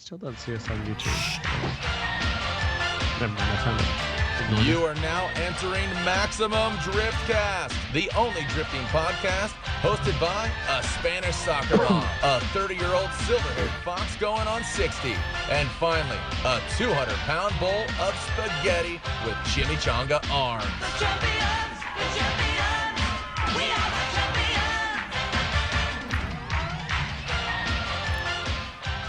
Still don't see us on YouTube. Never mind, I found it. You are now entering Maximum Driftcast, the only drifting podcast hosted by a Spanish soccer mom, a 30-year-old silver-haired fox going on 60, and finally, a 200-pound bowl of spaghetti with chimichanga arms. The champions, we are the champions.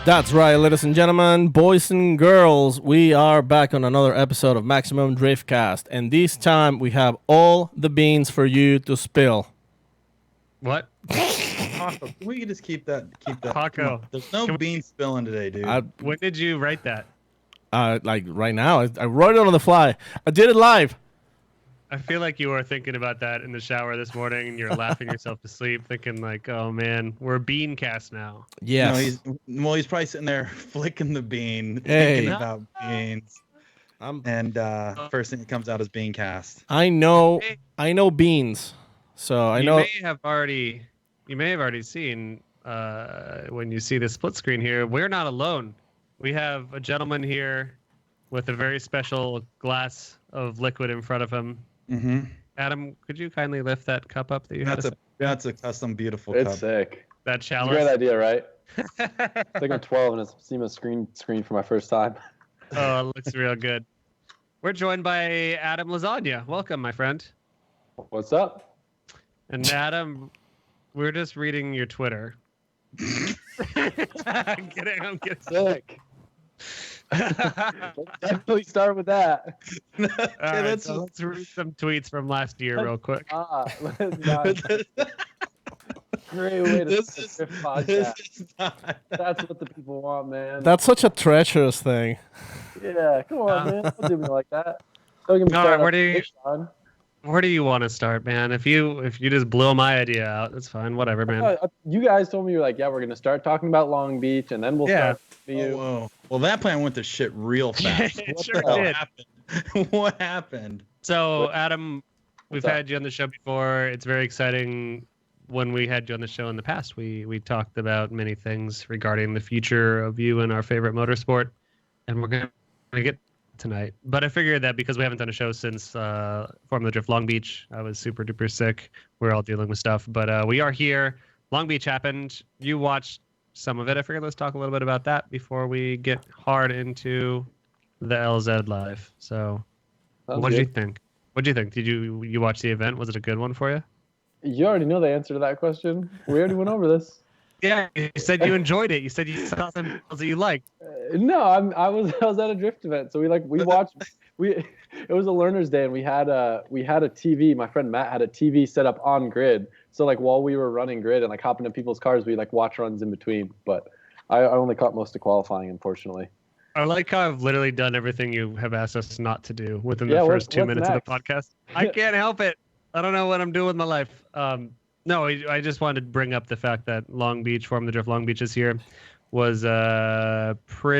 That's right, ladies and gentlemen, boys and girls. We are back on another episode of Maximum Driftcast, and this time we have all the beans for you to spill. What? Paco, can we just keep that? Paco. There's no bean spilling today, dude. When did you write that? Like right now, I wrote it on the fly. I did it live. I feel like you were thinking about that in the shower this morning, and you're laughing yourself to sleep, thinking like, "Oh man, we're a bean cast now." Yes. No, he's probably sitting there flicking the bean, Hey. thinking about beans, and first thing that comes out is bean cast. I know beans, so I know. You may have already seen when you see the split screen here. We're not alone. We have a gentleman here with a very special glass of liquid in front of him. Mm-hmm. Adam, could you kindly lift that cup up that you had? That's a custom beautiful It's cup. sick. That It's a chalice. great idea, right? It's like I'm 12 and it's seen a screen for my first time. Oh, it looks real good. We're joined by Adam Lasagna. Welcome, my friend. What's up? And Adam, we're just reading your Twitter. I'm kidding. Sick. Definitely start with that. All right, so let's read some tweets from last year real quick. Great way to This start is- a Drift podcast. This is not. That's what the people want, man. That's such a treacherous thing. Yeah, come on, man. Don't do me like that. Don't get me All right, started where on do you- this, Sean. Where do you want to start, man? If you just blow my idea out, that's fine. Whatever, man. You guys told me you're like, yeah, we're gonna start talking about Long Beach, and then we'll Yeah. start for you. Whoa. Well, that plan went to shit real fast. It What sure the hell did. happened? What happened? So, Adam, we've What's up? had you on the show before. It's very exciting. When we had you on the show in the past, we talked about many things regarding the future of you and our favorite motorsport, and we're going to get tonight. But I figured that because we haven't done a show since Formula Drift Long Beach, I was super duper sick. We're all dealing with stuff, but we are here. Long Beach happened. You watched some of it. I figured let's talk a little bit about that before we get hard into the LZ Live. So, Sounds what did you good. think? What did you think? Did you watch the event? Was it a good one for you? You already know the answer to that question. We already went over this. Yeah, you said you enjoyed it. You said you saw some videos that you liked. No, I was at a drift event, so we watched. It was a learner's day, and we had a TV. My friend Matt had a TV set up on grid, so like while we were running grid and like hopping in people's cars, we like watch runs in between. But I only caught most of qualifying, unfortunately. I like how I've literally done everything you have asked us not to do within Yeah, the what- first 2 what's minutes next? of the podcast. I can't help it. I don't know what I'm doing with my life. No, I just wanted to bring up the fact that Long Beach, Formula Drift Long Beach this year, was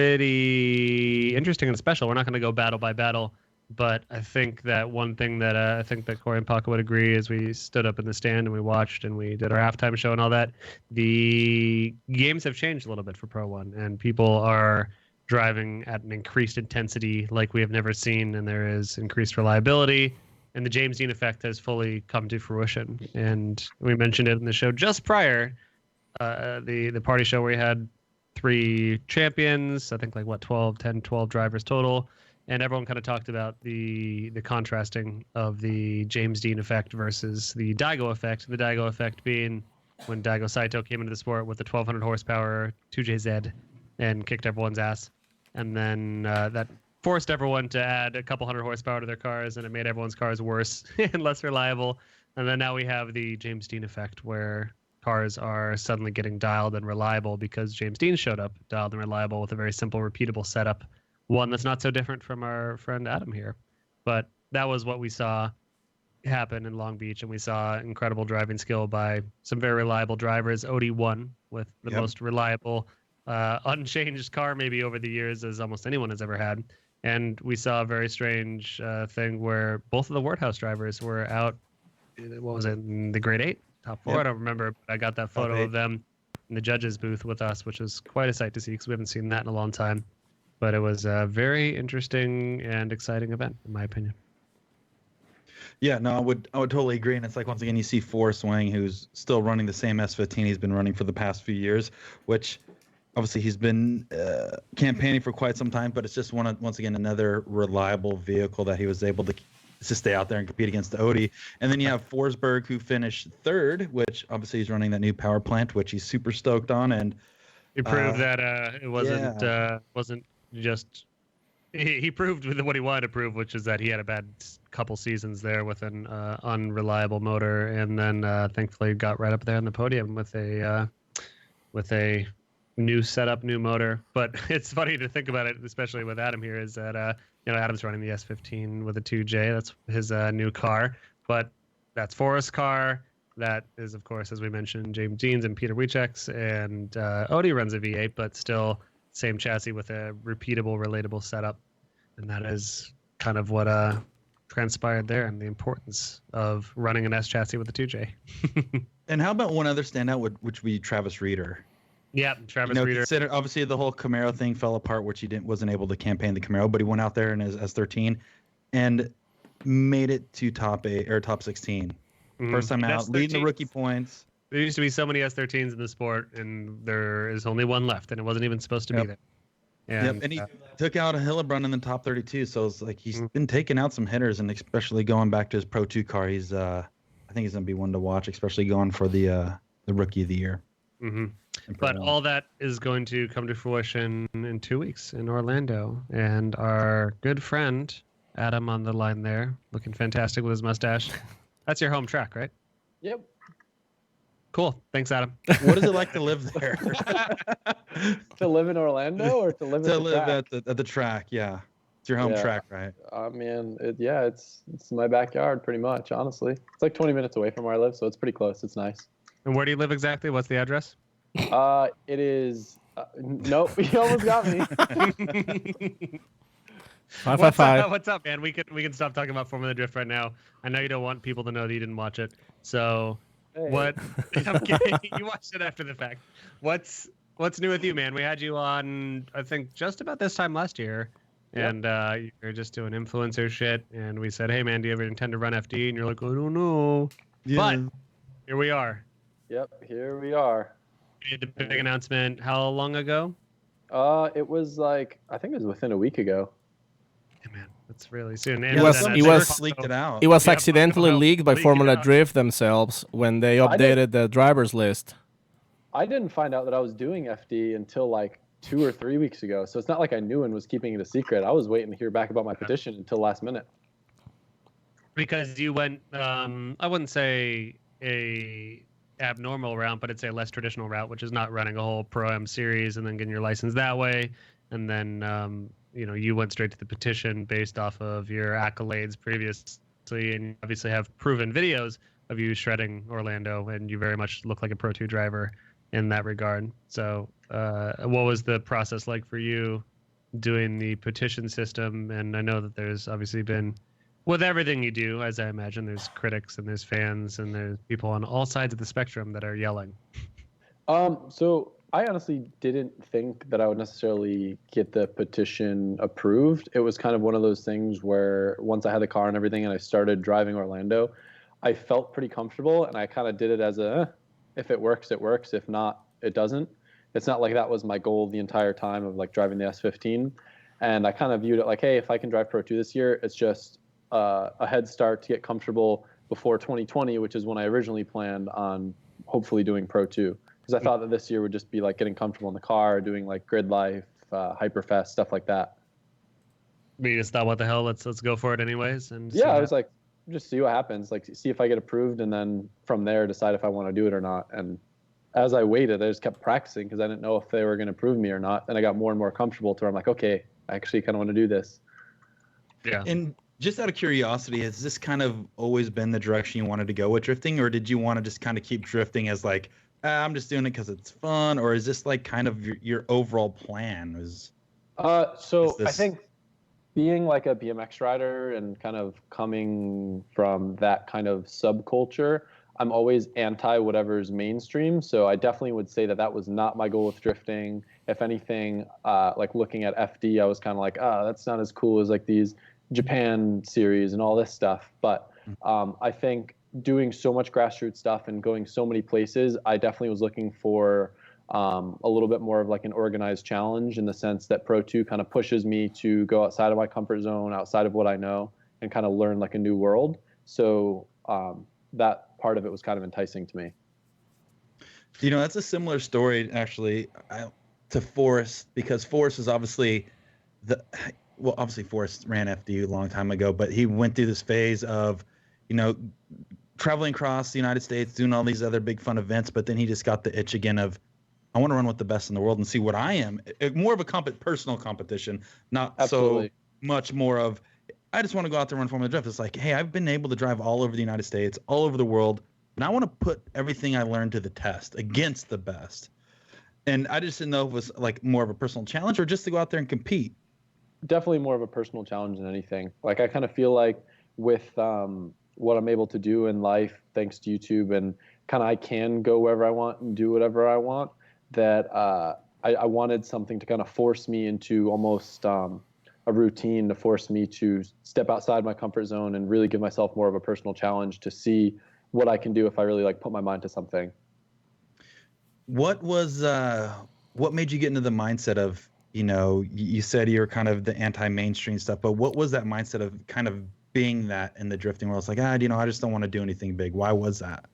pretty interesting and special. We're not going to go battle by battle, but I think that one thing that I think that Corey and Paco would agree is we stood up in the stand and we watched and we did our halftime show and all that. The games have changed a little bit for Pro 1, and people are driving at an increased intensity like we have never seen, and there is increased reliability, and the James Dean effect has fully come to fruition. And we mentioned it in the show just prior, the party show where we had 3 champions, I think like 12 drivers total, and everyone kind of talked about the contrasting of the James Dean effect versus the Daigo effect. The Daigo effect being when Daigo Saito came into the sport with the 1200 horsepower 2JZ and kicked everyone's ass, and then that forced everyone to add a couple hundred horsepower to their cars, and it made everyone's cars worse and less reliable. And then now we have the James Dean effect, where cars are suddenly getting dialed and reliable because James Dean showed up dialed and reliable with a very simple, repeatable setup, one that's not so different from our friend Adam here. But that was what we saw happen in Long Beach, and we saw incredible driving skill by some very reliable drivers. Odie won with the most reliable unchanged car maybe over the years as almost anyone has ever had. And we saw a very strange thing where both of the Worthouse drivers were out, what was it, in the grade 8, top 4? I don't remember, but I got that photo of them in the judges booth with us, which was quite a sight to see because we haven't seen that in a long time. But it was a very interesting and exciting event, in my opinion. Yeah, no, I would totally agree. And it's like, once again, you see Forrest Wang, who's still running the same S15 he's been running for the past few years, which obviously he's been campaigning for quite some time, but it's just once again another reliable vehicle that he was able to stay out there and compete against the Odie. And then you have Forsberg, who finished third, which obviously he's running that new power plant, which he's super stoked on. And he proved that it wasn't just. He proved with what he wanted to prove, which is that he had a bad couple seasons there with an unreliable motor, and then thankfully got right up there on the podium with a new setup, new motor. But it's funny to think about it, especially with Adam here, is that Adam's running the S15 with a 2J. That's his new car, but that's Forrest's car. That is, of course, as we mentioned, James Dean's and Peter Wiechek's, and Odie runs a V8, but still same chassis with a repeatable, relatable setup. And that is kind of what transpired there, and the importance of running an S chassis with a 2J. And how about one other standout, which would be Travis Reeder? Yeah, Travis Reeder. Obviously, the whole Camaro thing fell apart, which he wasn't able to campaign the Camaro, but he went out there in his S13 and made it to top 8 or top 16. First time out, leading the rookie points. There used to be so many S13s in the sport, and there is only one left, and it wasn't even supposed to be there. And he took out a Hillebrand in the top 32, so it's like he's been taking out some hitters, and especially going back to his Pro 2 car, he's I think he's going to be one to watch, especially going for the Rookie of the Year. Mm-hmm. But all that is going to come to fruition in 2 weeks in Orlando, and our good friend Adam on the line there, looking fantastic with his mustache. That's your home track, right? Yep. Cool. Thanks, Adam. What is it like to live there? To live in Orlando or to live at the track? Yeah, it's your home track, right? Man, it's my backyard pretty much. Honestly, it's like 20 minutes away from where I live, so it's pretty close. It's nice. And where do you live exactly? What's the address? It is. Nope, you almost got me. 555. What's up, man? We can stop talking about Formula Drift right now. I know you don't want people to know that you didn't watch it. So, Hey. what? I'm kidding. You watched it after the fact. What's new with you, man? We had you on, I think, just about this time last year, and you're just doing influencer shit. And we said, hey, man, do you ever intend to run FD? And you're like, I don't know. Yeah. But here we are. Yep, here we are. You did the big announcement how long ago? It was like, I think it was within a week ago. Yeah, man, that's really soon. It was leaked it out. It was Yeah, accidentally Paco leaked by leaked it Formula out. Drift themselves when they updated the drivers list. I didn't find out that I was doing FD until like 2 or 3 weeks ago. So it's not like I knew and was keeping it a secret. I was waiting to hear back about my petition until last minute. Because you went, I wouldn't say a abnormal route, but it's a less traditional route, which is not running a whole Pro-Am series and then getting your license that way. And then, you went straight to the petition based off of your accolades previously, and you obviously have proven videos of you shredding Orlando, and you very much look like a Pro 2 driver in that regard. So what was the process like for you doing the petition system? And I know that there's obviously been, with everything you do, as I imagine, there's critics and there's fans and there's people on all sides of the spectrum that are yelling. So I honestly didn't think that I would necessarily get the petition approved. It was kind of one of those things where once I had the car and everything and I started driving Orlando, I felt pretty comfortable, and I kind of did it as if it works, it works. If not, it doesn't. It's not like that was my goal the entire time of like driving the S15. And I kind of viewed it like, hey, if I can drive Pro 2 this year, it's just a head start to get comfortable before 2020, which is when I originally planned on hopefully doing Pro 2. Because I thought that this year would just be like getting comfortable in the car, doing like grid life, hyperfast, stuff like that. We just thought, what the hell, let's go for it anyways. And Yeah, I was like, just see what happens. Like, see if I get approved, and then from there decide if I want to do it or not. And as I waited, I just kept practicing because I didn't know if they were going to approve me or not. Then I got more and more comfortable to where I'm like, okay, I actually kind of want to do this. Yeah. And just out of curiosity, has this kind of always been the direction you wanted to go with drifting, or did you want to just kind of keep drifting as like, I'm just doing it because it's fun, or is this like kind of your overall plan? I think being like a BMX rider and kind of coming from that kind of subculture, I'm always anti whatever's mainstream. So I definitely would say that that was not my goal with drifting. If anything, like looking at FD, I was kind of like, that's not as cool as like these Japan series and all this stuff. But I think doing so much grassroots stuff and going so many places, I definitely was looking for a little bit more of like an organized challenge, in the sense that Pro 2 kind of pushes me to go outside of my comfort zone, outside of what I know, and kind of learn like a new world. So that part of it was kind of enticing to me. That's a similar story actually to Forrest, because Forrest is obviously obviously Forrest ran FD a long time ago, but he went through this phase of, traveling across the United States, doing all these other big fun events, but then he just got the itch again of, I want to run with the best in the world and see what I am. More of a personal competition, not Absolutely. so much more of, I just want to go out there and run Formula Drift. It's like, hey, I've been able to drive all over the United States, all over the world, and I want to put everything I learned to the test against the best. And I just didn't know if it was like more of a personal challenge or just to go out there and compete. Definitely more of a personal challenge than anything. Like I kind of feel like with what I'm able to do in life, thanks to YouTube, and kind of I can go wherever I want and do whatever I want, that I wanted something to kind of force me into almost a routine, to force me to step outside my comfort zone and really give myself more of a personal challenge to see what I can do if I really like put my mind to something. What made you get into the mindset of, you said you're kind of the anti-mainstream stuff, but what was that mindset of kind of being that in the drifting world? It's like, I just don't want to do anything big. Why was that?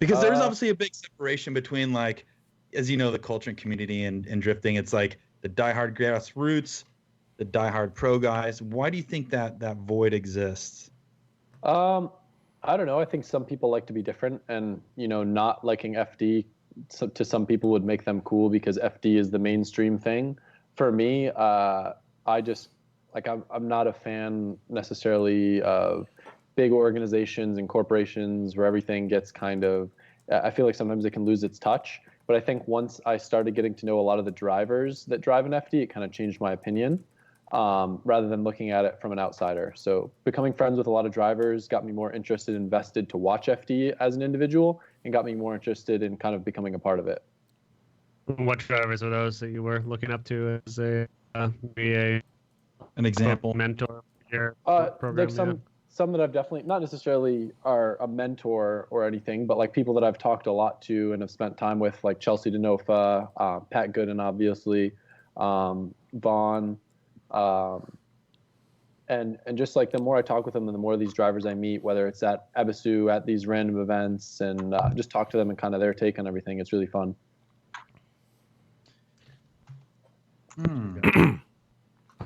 Because there's obviously a big separation between, like, as you know, the culture and community and drifting. It's like the diehard grassroots, the diehard pro guys. Why do you think that void exists? I don't know. I think some people like to be different, and not liking FD to some people would make them cool because FD is the mainstream thing. For me, I just I'm not a fan necessarily of big organizations and corporations where everything gets kind of. I feel like sometimes it can lose its touch. But I think once I started getting to know a lot of the drivers that drive an FD, it kind of changed my opinion. Rather than looking at it from an outsider. So becoming friends with a lot of drivers got me more interested, invested to watch FD as an individual, and got me more interested in kind of becoming a part of it. What drivers are those that you were looking up to as an example, mentor? Your program, like some that I've definitely not necessarily are a mentor or anything, but like people that I've talked a lot to and have spent time with, like Chelsea Denofa, Pat Gooden, obviously, Vaughn. And just like the more I talk with them, and the more of these drivers I meet, whether it's at Ebisu, at these random events, and just talk to them and kind of their take on everything, it's really fun.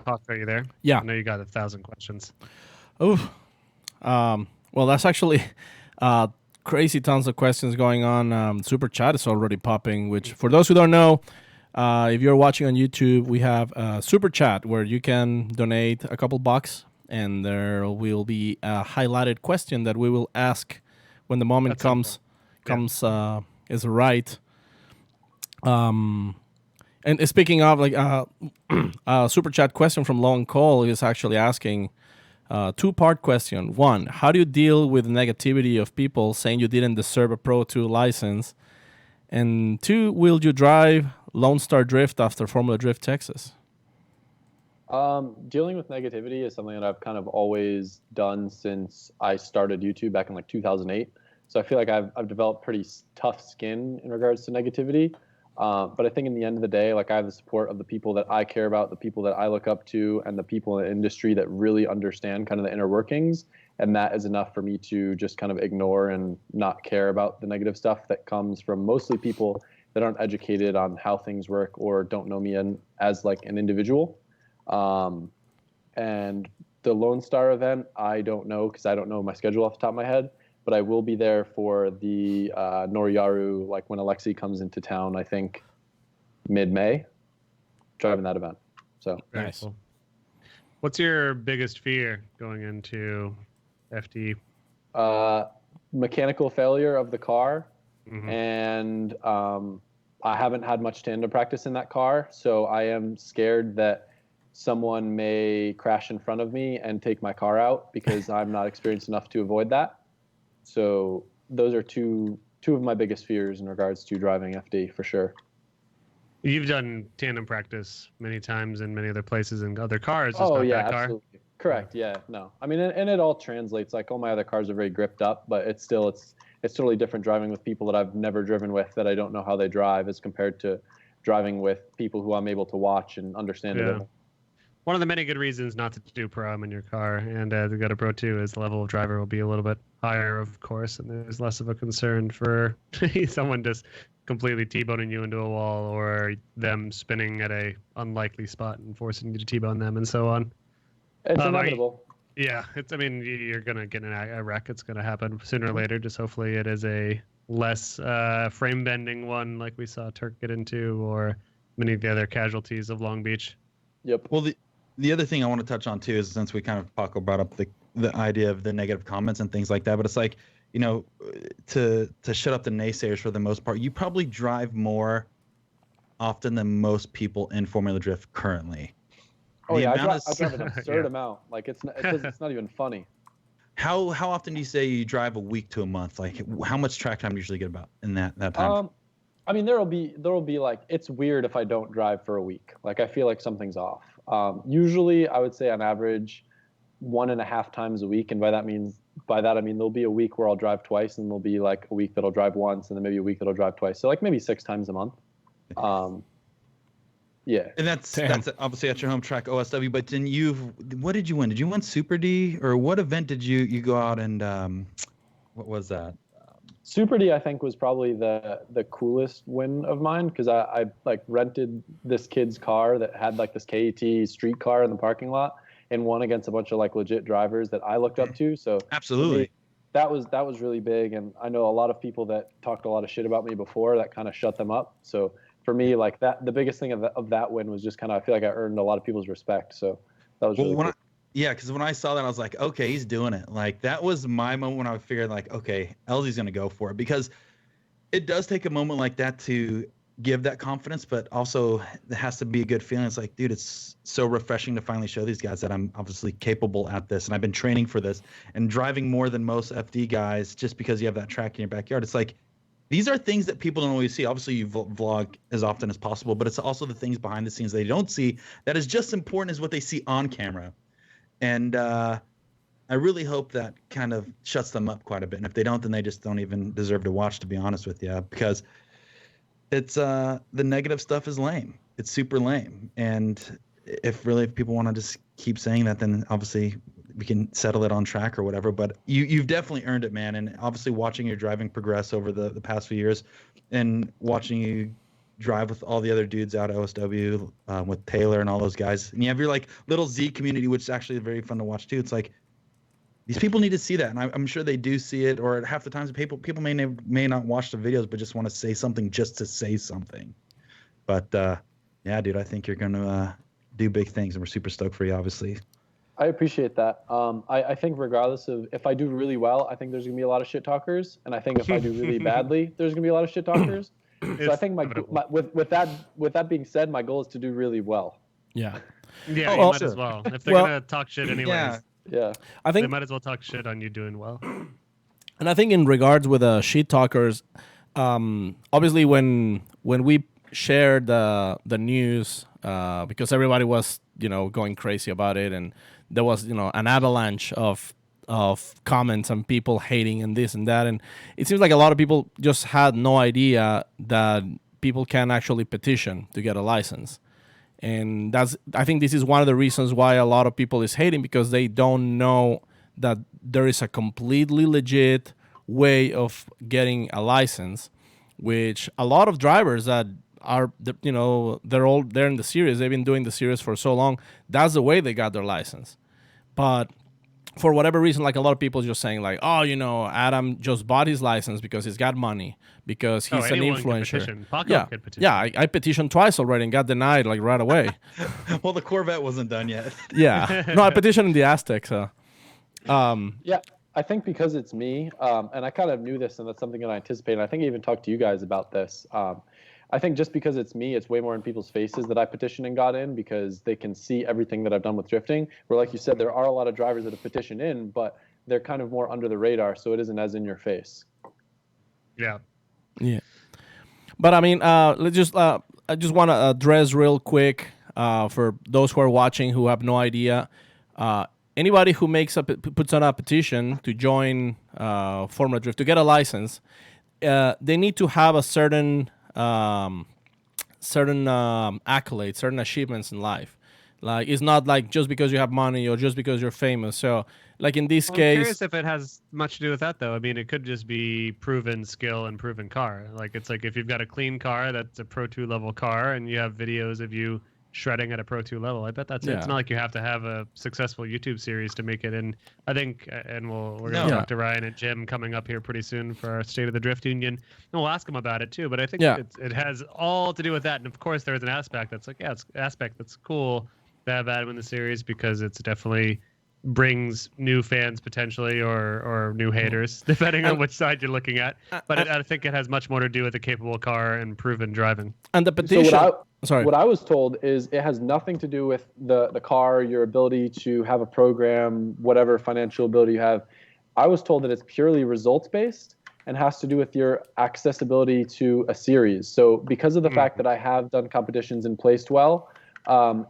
Hawk, are you there? Yeah. I know you got 1,000 questions. Oh, well, that's actually crazy tons of questions going on. Super Chat is already popping, which for those who don't know, if you're watching on YouTube, we have a Super Chat where you can donate a couple bucks, and there will be a highlighted question that we will ask when the moment comes is right. And speaking of, like, a Super Chat question from Long Call is actually asking two-part question. One, how do you deal with the negativity of people saying you didn't deserve a Pro 2 license? And two, will you drive Lone Star Drift after Formula Drift Texas? Dealing with negativity is something that I've kind of always done since I started YouTube back in like 2008. So I feel like I've developed pretty tough skin in regards to negativity. But I think in the end of the day, like I have the support of the people that I care about, the people that I look up to, and the people in the industry that really understand kind of the inner workings. And that is enough for me to just kind of ignore and not care about the negative stuff that comes from mostly people that aren't educated on how things work or don't know me as like an individual. And the Lone Star event, I don't know because I don't know my schedule off the top of my head. But I will be there for the Noriyaru, like when Alexi comes into town, I think mid-May, driving that event. So Very nice. Cool. What's your biggest fear going into FD? Mechanical failure of the car. Mm-hmm. And I haven't had much stand-up practice in that car. So I am scared that someone may crash in front of me and take my car out because I'm not experienced enough to avoid that. So those are two of my biggest fears in regards to driving FD for sure. You've done tandem practice many times in many other places in other cars. Just Oh not yeah, that car. absolutely. Correct. Yeah. No. I mean, and it all translates. Like all my other cars are very gripped up, but it's totally different driving with people that I've never driven with that I don't know how they drive as compared to driving with people who I'm able to watch and understand a bit Yeah. more. One of the many good reasons not to do Pro-Am in your car and to go to Pro 2 is the level of driver will be a little bit higher, of course, and there's less of a concern for someone just completely T-boning you into a wall or them spinning at a unlikely spot and forcing you to T-bone them and so on. It's Are you- inevitable. Yeah, I mean, you're gonna get in a wreck. It's gonna happen sooner or later. Just hopefully it is a less frame bending one like we saw Turk get into, or many of the other casualties of Long Beach. Yep. Well, the other thing I want to touch on too is since we kind of Paco brought up the idea of the negative comments and things like that, but it's like, you know, to shut up the naysayers for the most part, you probably drive more often than most people in Formula Drift currently. Oh The yeah, amount I of- drive an absurd amount. Like it's not even funny. How often do you say you drive a week to a month? Like how much track time do you usually get about in that time? I mean, there'll be like, it's weird if I don't drive for a week. Like I feel like something's off. Usually I would say on average 1.5 times a week. And by that I mean, there'll be a week where I'll drive twice and there'll be like a week that I'll drive once and then maybe a week that I'll drive twice. So like maybe 6 times a month. Yeah. And that's Damn. obviously at your home track OSW, but then what did you win? Did you win Super D or what event did you go out and what was that? Super D, I think, was probably the coolest win of mine because I like rented this kid's car that had like this KET street car in the parking lot and won against a bunch of like legit drivers that I looked up to. So Absolutely. for me, that was really big, and I know a lot of people that talked a lot of shit about me before that kind of shut them up. So for me, like that, the biggest thing of that win was just kind of I feel like I earned a lot of people's respect. So that was really cool. Yeah, because when I saw that, I was like, okay, he's doing it. Like that was my moment when I figured, like, okay, LZ's gonna go for it because it does take a moment like that to give that confidence, but also it has to be a good feeling. It's like, dude, it's so refreshing to finally show these guys that I'm obviously capable at this, and I've been training for this and driving more than most FD guys just because you have that track in your backyard. It's like these are things that people don't always see. Obviously, you vlog as often as possible, but it's also the things behind the scenes they don't see that is just important as what they see on camera. And I really hope that kind of shuts them up quite a bit. And if they don't, then they just don't even deserve to watch, to be honest with you, because it's the negative stuff is lame. It's super lame. And if people want to just keep saying that, then obviously we can settle it on track or whatever. But you've definitely earned it, man. And obviously watching your driving progress over the past few years and watching you drive with all the other dudes out at OSW with Taylor and all those guys, and you have your like little Z community, which is actually very fun to watch too. It's like these people need to see that, and I'm sure they do see it. Or at half the times, people may not watch the videos, but just want to say something just to say something. But yeah, dude, I think you're gonna do big things, and we're super stoked for you, obviously. I appreciate that. I think regardless of if I do really well, I think there's gonna be a lot of shit talkers, and I think if I do really badly, there's gonna be a lot of shit talkers. So I think with that being said, my goal is to do really well. Yeah. Yeah, Oh, you well, might as well. If they're well, gonna talk shit anyways, Yeah. Yeah. I they think, might as well talk shit on you doing well. and I think in regards with shit talkers, obviously when we shared the news, because everybody was going crazy about it, and there was an avalanche of comments and people hating and this and that, and it seems like a lot of people just had no idea that people can actually petition to get a license. And I think this is one of the reasons why a lot of people is hating, because they don't know that there is a completely legit way of getting a license, which a lot of drivers that are, they're in the series, they've been doing the series for so long, that's the way they got their license. But for whatever reason, like a lot of people just saying like, oh, Adam just bought his license because he's got money, because he's an anyone can influencer. petition. Paco Yeah, could petition. yeah. I petitioned twice already and got denied like right away. Well, the Corvette wasn't done yet. Yeah, no, I petitioned in the Aztec. So, Yeah, I think because it's me, and I kind of knew this, and that's something that I anticipated. I think I even talked to you guys about this. I think just because it's me, it's way more in people's faces that I petitioned and got in, because they can see everything that I've done with drifting. Where, like you said, there are a lot of drivers that have petitioned in, but they're kind of more under the radar, so it isn't as in your face. Yeah. Yeah. But I mean, let's just I just want to address real quick for those who are watching who have no idea. Anybody who puts on a petition to join Formula Drift to get a license, they need to have a certain accolades, certain achievements in life. Like it's not like just because you have money or just because you're famous. So like in this I'm case, curious if it has much to do with that, though. I mean, it could just be proven skill and proven car. Like it's like if you've got a clean car that's a Pro 2 level car, and you have videos of you shredding at a Pro 2 level. I bet that's it. It's Yeah. not like you have to have a successful YouTube series to make it. And I think, and we're No. going to talk to Ryan and Jim coming up here pretty soon for our State of the Drift Union, and we'll ask them about it too. But I think Yeah. it has all to do with that. And of course, there's an aspect that's like, yeah, it's an aspect that's cool to have Adam in the series because it's definitely brings new fans potentially or new haters depending on which side you're looking at, but I think it has much more to do with a capable car and proven driving. and the petition. What I was told is it has nothing to do with the car, your ability to have a program, whatever financial ability you have. I was told that it's purely results based and has to do with your accessibility to a series. So because of the fact that I have done competitions and placed well,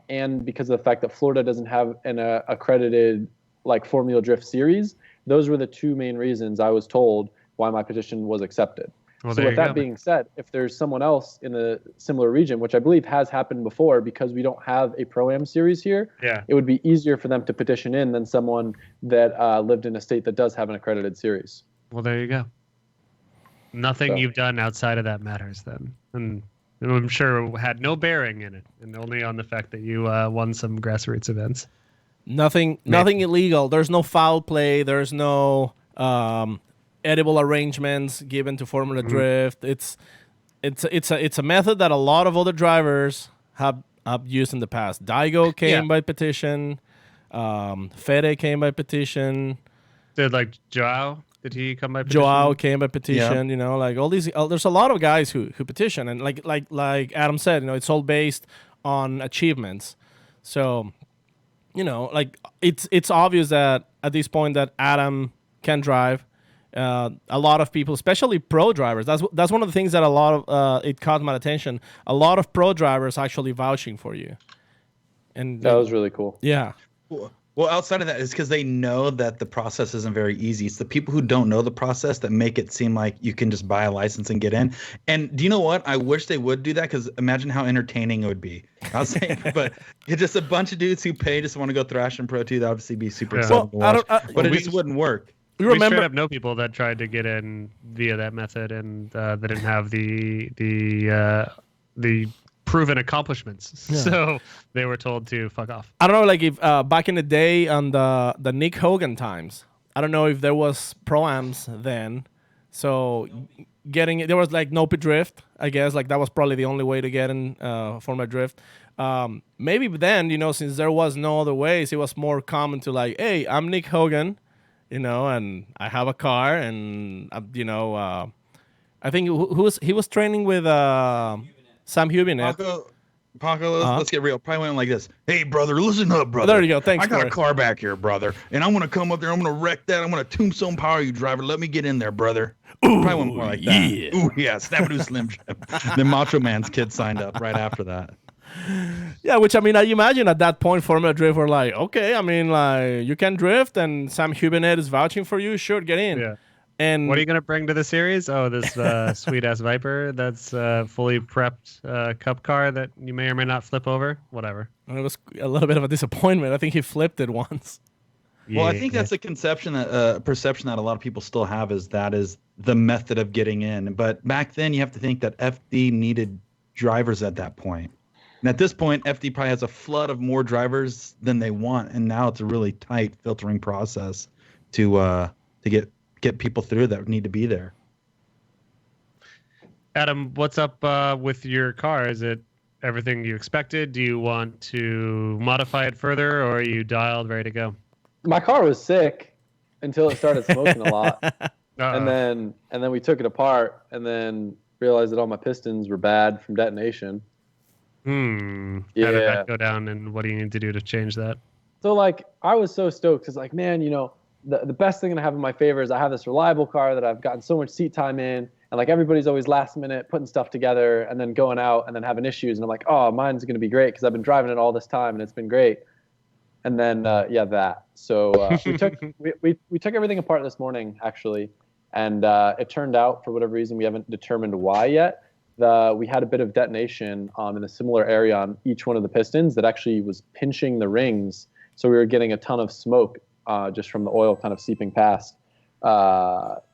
and because of the fact that Florida doesn't have an accredited like Formula Drift series, those were the two main reasons I was told why my petition was accepted. Well, So with that being said, if there's someone else in a similar region, which I believe has happened before because we don't have a Pro-Am series here, yeah, it would be easier for them to petition in than someone that lived in a state that does have an accredited series. well, there you go. Nothing So- you've done outside of that matters then, and I'm sure had no bearing in it, and only on the fact that you won some grassroots events. Nothing illegal. There's no foul play. There's no edible arrangements given to Formula Drift. It's a method that a lot of other drivers have used in the past. Daigo came by petition. Fede came by petition. Did like Joao? Did he come by petition? Joao came by petition. You know, like all these. There's a lot of guys who petition, and like Adam said, you know, it's all based on achievements. So, you know, like it's obvious that at this point that Adam can drive. A lot of people, especially pro drivers, that's one of the things that a lot of it caught my attention. A lot of pro drivers actually vouching for you, and That was really cool. yeah. Well, outside of that, it's because they know that the process isn't very easy. It's the people who don't know the process that make it seem like you can just buy a license and get in. And do you know what? I wish they would do that because imagine how entertaining it would be. I'll say, but it's just a bunch of dudes who pay just want to go thrash in Pro 2. That would obviously be super exciting to watch. But it just wouldn't work. You We remember? straight up know people that tried to get in via that method, and they didn't have the proven accomplishments, Yeah. so they were told to fuck off. I don't know, like if back in the day on the Nick Hogan times, I don't know if there was pro-ams then. So there was like no drift, I guess. Like that was probably the only way to get in Formula Drift. Maybe then, you know, since there was no other ways, it was more common to like, hey, I'm Nick Hogan, you know, and I have a car, and you know, I think he was training with Sam Hubinet. Paco, let's get real. Probably went like this. Hey, brother, listen up, brother. There you go. Thanks, I got a Forrest. car back here, brother, and I'm gonna come up there. I'm gonna wreck that. I'm gonna tombstone power you, driver. Let me get in there, brother. Probably went more like that. yeah. Ooh, yeah. Snap-a-doo Slim Jim. Then Macho Man's kid signed up right after that. Yeah, which I mean, I imagine at that point, Formula Drift were like, okay, I mean, like you can drift, and Sam Hubinet is vouching for you. Sure, get in. Yeah. And What are you gonna bring to the series? Oh, this sweet ass Viper that's fully prepped cup car that you may or may not flip over. Whatever. it was a little bit of a disappointment. I think he flipped it once. Well, I think that's a perception that a lot of people still have is the method of getting in. But back then, you have to think that FD needed drivers at that point. And at this point, FD probably has a flood of more drivers than they want, and now it's a really tight filtering process to get people through that need to be there. Adam, what's up with your car? Is it everything you expected? Do you want to modify it further, or are you dialed, ready to go? My car was sick until it started smoking a lot. Uh-oh. and then we took it apart and then realized that all my pistons were bad from detonation. How did Yeah. that go down, and what do you need to do to change that? So like I was so stoked because like, man, you know, the best thing that I have in my favor is I have this reliable car that I've gotten so much seat time in, And like everybody's always last minute putting stuff together and then going out and then having issues. And I'm like, oh, mine's going to be great because I've been driving it all this time and it's been great. And then that. So we took we took everything apart this morning actually, and it turned out for whatever reason we haven't determined why yet. We had a bit of detonation in a similar area on each one of the pistons that actually was pinching the rings. So we were getting a ton of smoke just from the oil kind of seeping past.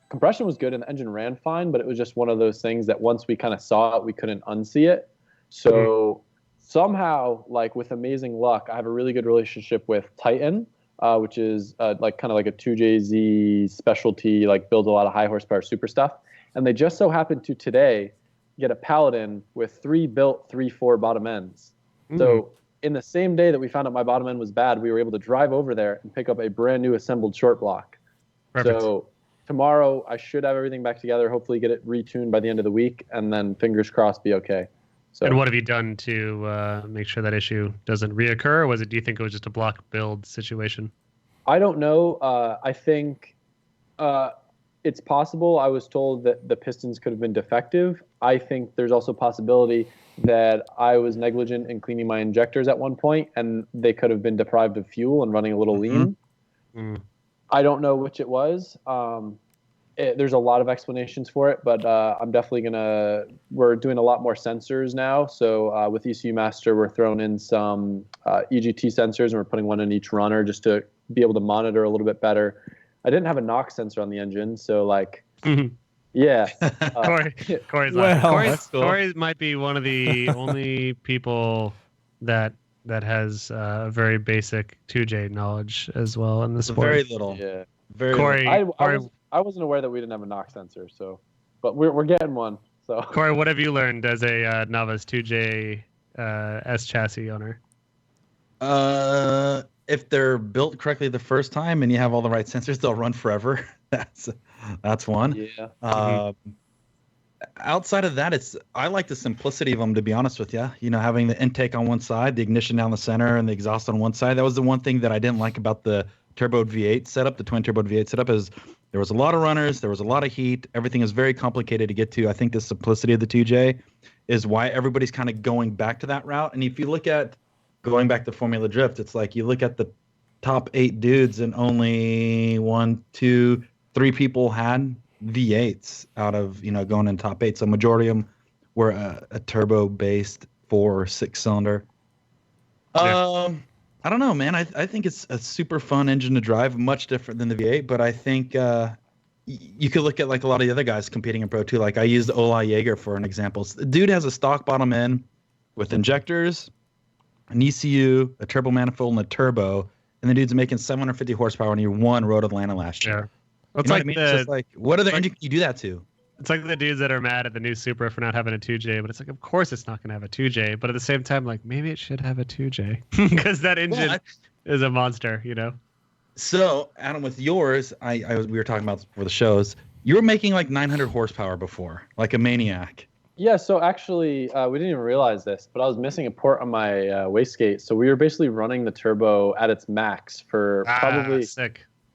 Compression was good and the engine ran fine, but it was just one of those things that once we kind of saw it, we couldn't unsee it. So somehow, like with amazing luck, I have a really good relationship with Titan, which is like kind of like a 2JZ specialty, like builds a lot of high horsepower super stuff. And they just so happened to today get a Paladin with 3 built 3.4 bottom ends. So in the same day that we found out my bottom end was bad, we were able to drive over there and pick up a brand new assembled short block. Perfect. So tomorrow I should have everything back together, hopefully get it retuned by the end of the week, and then fingers crossed be okay. So, and what have you done to make sure that issue doesn't reoccur? Or was it? Do you think it was just a block build situation? I don't know. I think it's possible. I was told that the pistons could have been defective. I think there's also a possibility that I was negligent in cleaning my injectors at one point, and they could have been deprived of fuel and running a little lean. I don't know which it was. There's a lot of explanations for it, but I'm definitely we're doing a lot more sensors now. So with ECU Master, we're throwing in some EGT sensors, and we're putting one in each runner just to be able to monitor a little bit better. I didn't have a NOx sensor on the engine, so like, yeah. Corey's Well, laughing. that's cool. Corey might be one of the only people that has very basic 2J knowledge as well in the sport. Very little. Yeah. Very Corey, I wasn't aware that we didn't have a NOx sensor, but we're getting one. So Corey, what have you learned as a novice 2J S chassis owner? If they're built correctly the first time and you have all the right sensors, they'll run forever. That's one. yeah. Outside of that, I like the simplicity of them, to be honest with you. You know, having the intake on one side, the ignition down the center, and the exhaust on one side. That was the one thing that I didn't like about the turboed V8 setup, the twin turboed V8 setup, is there was a lot of runners, there was a lot of heat. Everything is very complicated to get to. I think the simplicity of the 2J is why everybody's kind of going back to that route. And if you look at going back to Formula Drift, it's like you look at the top 8 dudes and only 1, 2, 3 people had V8s out of, going in top 8. So majority of them were a turbo-based 4 or 6 cylinder. Yeah. I don't know, man. I think it's a super fun engine to drive, much different than the V8. But I think you could look at like a lot of the other guys competing in Pro 2. Like I used Ola Jaeger for an example. The dude has a stock bottom end with injectors, an ECU, a turbo manifold, and a turbo. And the dude's making 750 horsepower and he won Road Atlanta last year. Yeah. Well, It's like, it's just like, what other engine can you do that to? It's like the dudes that are mad at the new Supra for not having a 2J, but it's like, of course it's not going to have a 2J. But at the same time, like, maybe it should have a 2J because that engine is a monster, So, Adam, with yours, we were talking about for the shows, you were making like 900 horsepower before, like a maniac. Yeah, so actually, we didn't even realize this, but I was missing a port on my wastegate. So we were basically running the turbo at its max for probably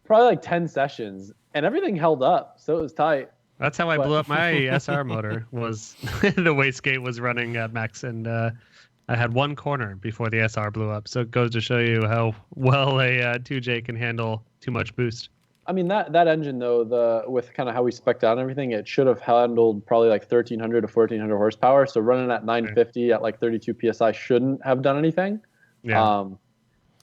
like 10 sessions, and everything held up, so it was tight. That's how I blew up my SR motor. Was the wastegate was running at max, and I had one corner before the SR blew up. So it goes to show you how well a 2J can handle too much boost. I mean, that engine though, with kind of how we spec'd out and everything, it should have handled probably like 1,300 to 1,400 horsepower. So running at 950 at like 32 psi shouldn't have done anything. Yeah.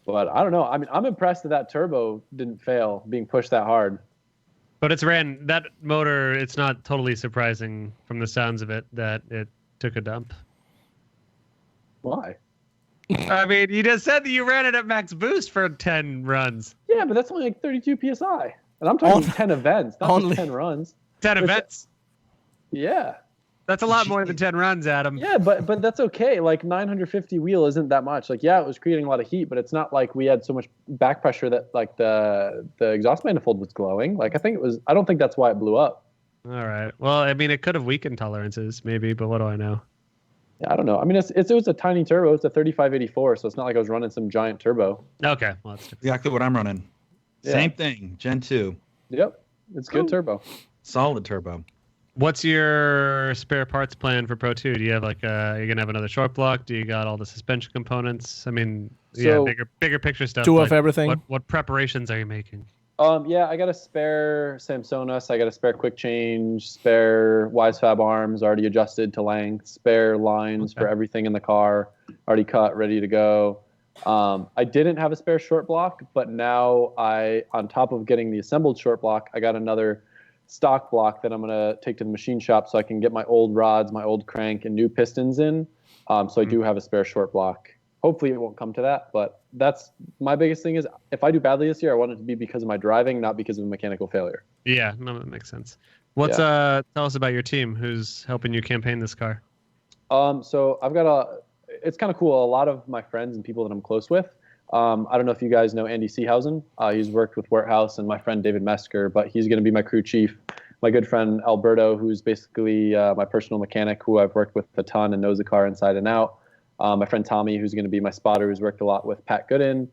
But I don't know. I mean, I'm impressed that turbo didn't fail being pushed that hard. But that motor, it's not totally surprising from the sounds of it that it took a dump. Why? I mean, you just said that you ran it at max boost for 10 runs. Yeah, but that's only like 32 psi. And I'm talking 10 events, not only- just 10 runs. 10 events? Yeah. That's a lot more than 10 runs, Adam. Yeah, but that's okay. Like 950 wheel isn't that much. Like, yeah, it was creating a lot of heat, but it's not like we had so much back pressure that like the exhaust manifold was glowing. Like I don't think that's why it blew up. All right. Well, I mean, it could have weakened tolerances maybe, but what do I know? Yeah, I don't know. I mean, it was a tiny turbo. It's a 3584, so it's not like I was running some giant turbo. Okay. Well, that's different. Exactly what I'm running. Yeah. Same thing, Gen 2. Yep, it's good turbo. Solid turbo. What's your spare parts plan for Pro 2? Do you have like you're gonna have another short block? Do you got all the suspension components? I mean, So- bigger picture stuff. Two of but everything? What preparations are you making? Yeah, I got a spare Samsonus. I got a spare quick change, spare Wisefab arms already adjusted to length, spare lines for everything in the car already cut, ready to go. I didn't have a spare short block, but now on top of getting the assembled short block, I got another stock block that I'm gonna take to the machine shop so I can get my old rods, my old crank, and new pistons in. So I do have a spare short block. Hopefully it won't come to that, but that's my biggest thing is if I do badly this year, I want it to be because of my driving, not because of a mechanical failure. Yeah, no, that makes sense. What's tell us about your team? Who's helping you campaign this car? So I've got it's kind of cool. A lot of my friends and people that I'm close with. I don't know if you guys know Andy Seehausen. He's worked with Werthouse and my friend David Mesker, but he's going to be my crew chief. My good friend Alberto, who's basically my personal mechanic, who I've worked with a ton and knows the car inside and out. My friend Tommy, who's going to be my spotter, who's worked a lot with Pat Gooden.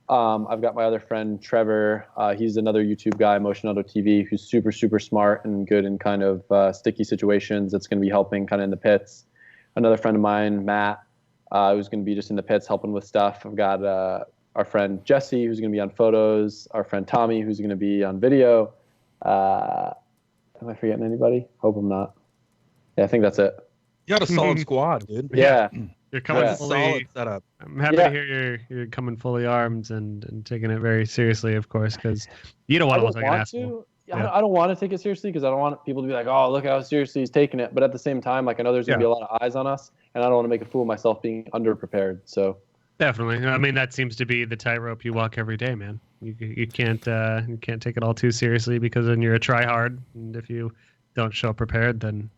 I've got my other friend Trevor. He's another YouTube guy, Motion Auto TV, who's super, super smart and good in kind of sticky situations. That's going to be helping kind of in the pits. Another friend of mine, Matt, who's going to be just in the pits helping with stuff. I've got our friend Jesse, who's going to be on photos. Our friend Tommy, who's going to be on video. Am I forgetting anybody? Hope I'm not. Yeah, I think that's it. You got a solid squad, dude. Yeah. You're coming Yeah. fully. Solid setup. I'm happy Yeah. to hear you're coming fully armed and taking it very seriously, of course, because you don't want to look like an asshole. I don't want to take it seriously because I don't want people to be like, oh, look how seriously he's taking it. But at the same time, like I know there's going to be a lot of eyes on us, and I don't want to make a fool of myself being underprepared. So Definitely. I mean, that seems to be the tightrope you walk every day, man. You can't take it all too seriously because then you're a tryhard, and if you don't show up prepared, then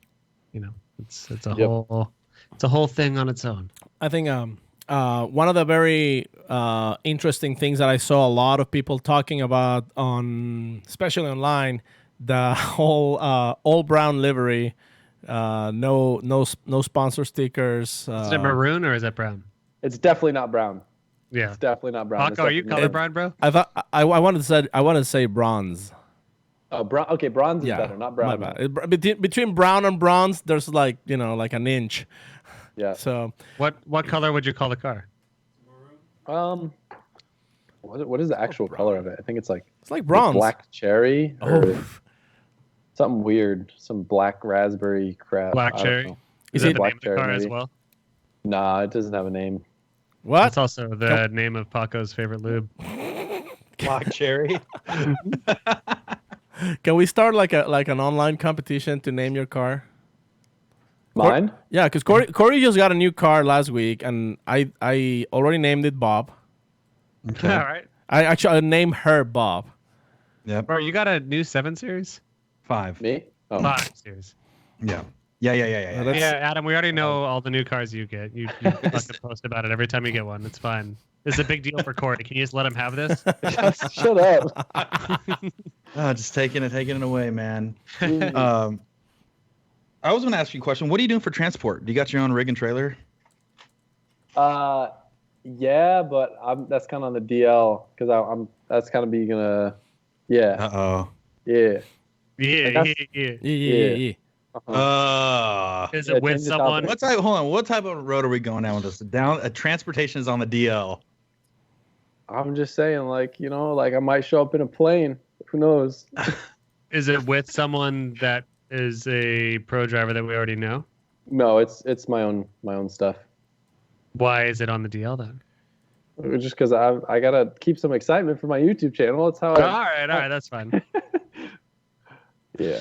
it's a whole thing on its own. I think one of the very interesting things that I saw a lot of people talking about especially online, the whole all brown livery, no sponsor stickers. Is it maroon or is that brown? it's definitely not brown. Yeah. It's definitely not brown. Paco, are you colorblind, bro? I thought I wanted to say bronze. Oh, brown. Okay, bronze is better, not brown. My bad. Between brown and bronze, there's like an inch. Yeah. So What color would you call the car? What is the actual color of it? I think it's like bronze. black cherry or Oh, something weird, some black raspberry crap. Black I don't cherry? know. Is Is that it the black name of the car cherry, as maybe? well? Nah, it doesn't have a name. what? That's also the name of Paco's favorite lube. Black cherry. Can we start like an online competition to name your car? Mine? Yeah, because Corey just got a new car last week, and I already named it Bob. All right. I named her Bob. Yep. Bro, you got a new 7 Series? 5. Me? Oh. 5 Series. Yeah. Yeah. That's- Yeah, Adam, we already know all the new cars you get. You fucking post about it every time you get one. It's fine. This is a big deal for Corey. Can you just let him have this? Shut up. Just taking it away, man. I was going to ask you a question. What are you doing for transport? Do you got your own rig and trailer? Yeah, but that's kind of on the DL because that's kind of gonna. Yeah. Uh-oh. Yeah. Yeah. Yeah. Is Yeah, it with change the someone? topic. Hold on. What type of road are we going down with this? Transportation is on the DL. I'm just saying, like I might show up in a plane. Who knows? Is it with someone that is a pro driver that we already know? No, it's my own stuff. Why is it on the DL then? Just because I gotta keep some excitement for my YouTube channel. That's how. All right, that's fine. Yeah,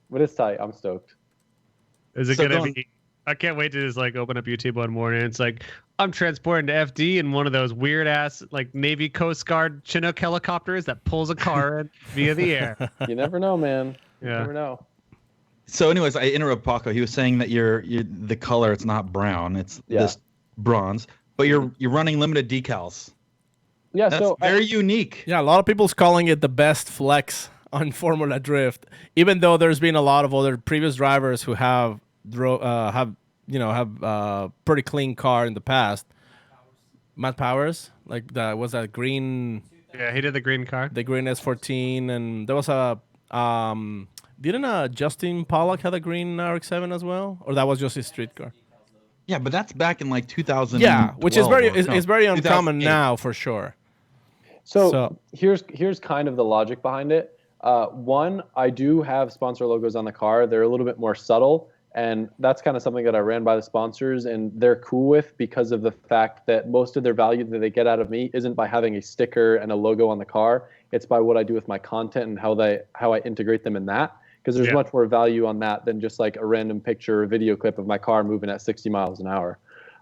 but it's tight. I'm stoked. Is it So gonna going- be? I can't wait to just like open up YouTube one morning. And it's like I'm transporting to FD in one of those weird ass like Navy Coast Guard Chinook helicopters that pulls a car in via the air. You never know, man. You Yeah. never know. So, anyways, I interrupt Paco. He was saying that you're the color. It's not brown. It's this bronze. But you're running limited decals. Yeah. That's So very unique. Yeah, a lot of people's calling it the best flex on Formula Drift, even though there's been a lot of other previous drivers who have pretty clean car in the past. Matt Powers, like that was that green, Yeah, he did the green car. the green S14, and there was a Didn't Justin Pollock have a green RX-7 as well, or that was just his street car? Yeah, but that's back in like 2000. Yeah, which is very uncommon 2008. now for sure. So here's kind of the logic behind it. One, I do have sponsor logos on the car. They're a little bit more subtle, and that's kind of something that I ran by the sponsors, and they're cool with because of the fact that most of their value that they get out of me isn't by having a sticker and a logo on the car. It's by what I do with my content and how I integrate them in that. Because there's much more value on that than just like a random picture or video clip of my car moving at 60 miles an hour.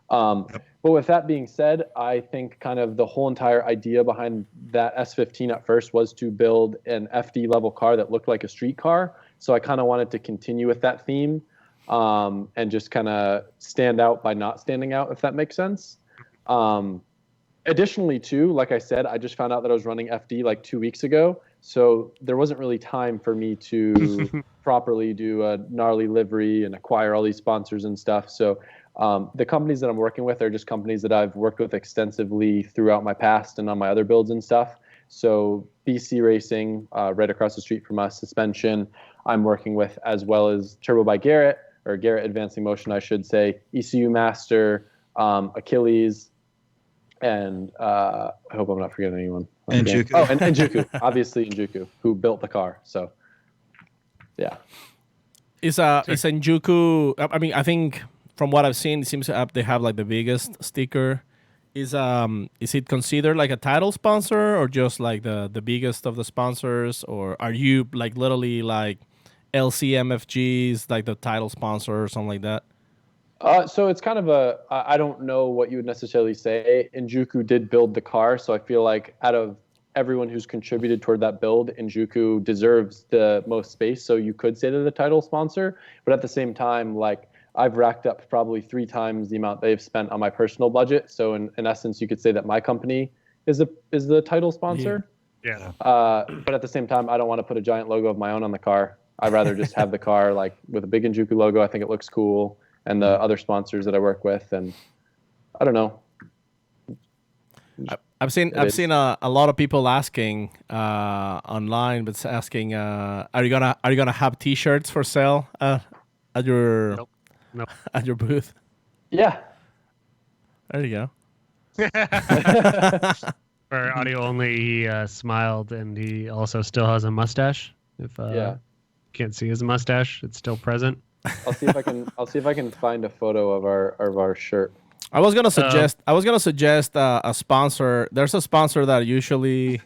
But with that being said, I think kind of the whole entire idea behind that S15 at first was to build an FD level car that looked like a street car. So I kind of wanted to continue with that theme and just kind of stand out by not standing out, if that makes sense. Additionally, too, like I said, I just found out that I was running FD like 2 weeks ago. So there wasn't really time for me to properly do a gnarly livery and acquire all these sponsors and stuff. So the companies that I'm working with are just companies that I've worked with extensively throughout my past and on my other builds and stuff. So BC Racing, right across the street from us, Suspension, I'm working with, as well as Turbo by Garrett, or Garrett Advancing Motion, I should say, ECU Master, Achilles, and I hope I'm not forgetting anyone. And Juku. Oh, and Juku, obviously, Juku, who built the car. So, yeah. Is Njuku? I mean, I think from what I've seen, it seems they have like the biggest sticker. Is it considered like a title sponsor or just like the biggest of the sponsors, or are you like literally like LCMFGs like the title sponsor or something like that? So it's kind of I don't know what you would necessarily say. Njuku did build the car, so I feel like out of everyone who's contributed toward that build, Njuku deserves the most space. So you could say they're the title sponsor, but at the same time, like I've racked up probably 3 times the amount they've spent on my personal budget. So in essence, you could say that my company is the title sponsor. Yeah. But at the same time, I don't want to put a giant logo of my own on the car. I'd rather just have the car like with a big Njuku logo. I think it looks cool. And the other sponsors that I work with, and I don't know. I've seen a lot of people asking online, but asking, are you gonna have T-shirts for sale at your Nope. at your booth? Yeah. There you go. For audio only, he smiled, and he also still has a mustache. If can't see his mustache, it's still present. I'll see if I can find a photo of our shirt. I was gonna suggest a sponsor. There's a sponsor that usually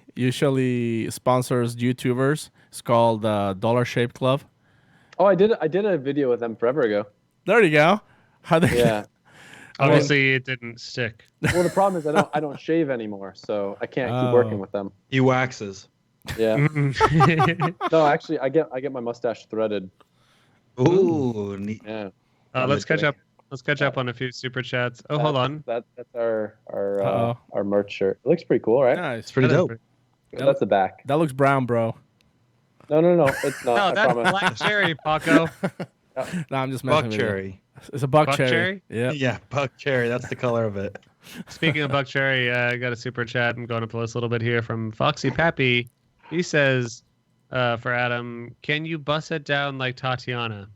sponsors YouTubers. It's called Dollar Shaped Club. Oh, I did a video with them forever ago. There you go. How they? Yeah. Obviously, it didn't stick. Well, the problem is I don't shave anymore, so I can't keep working with them. He waxes. Yeah. No, actually, I get my mustache threaded. Ooh, neat. Yeah. Let's catch up. Let's catch up on a few super chats. Oh, hold on. That's our merch shirt. It looks pretty cool, right? Nice. It's pretty dope. That's the back. That looks brown, bro. No, it's not. No, I that's promise. black cherry, Paco. No, I'm just messing Buck with you. cherry. It's a buck Buck cherry. cherry? Yeah. Yeah, buck cherry. That's the color of it. Speaking of buck cherry, I got a super chat. I'm going up the list a little bit here from Foxy Pappy. He says, for Adam, can you bust it down like Tatiana?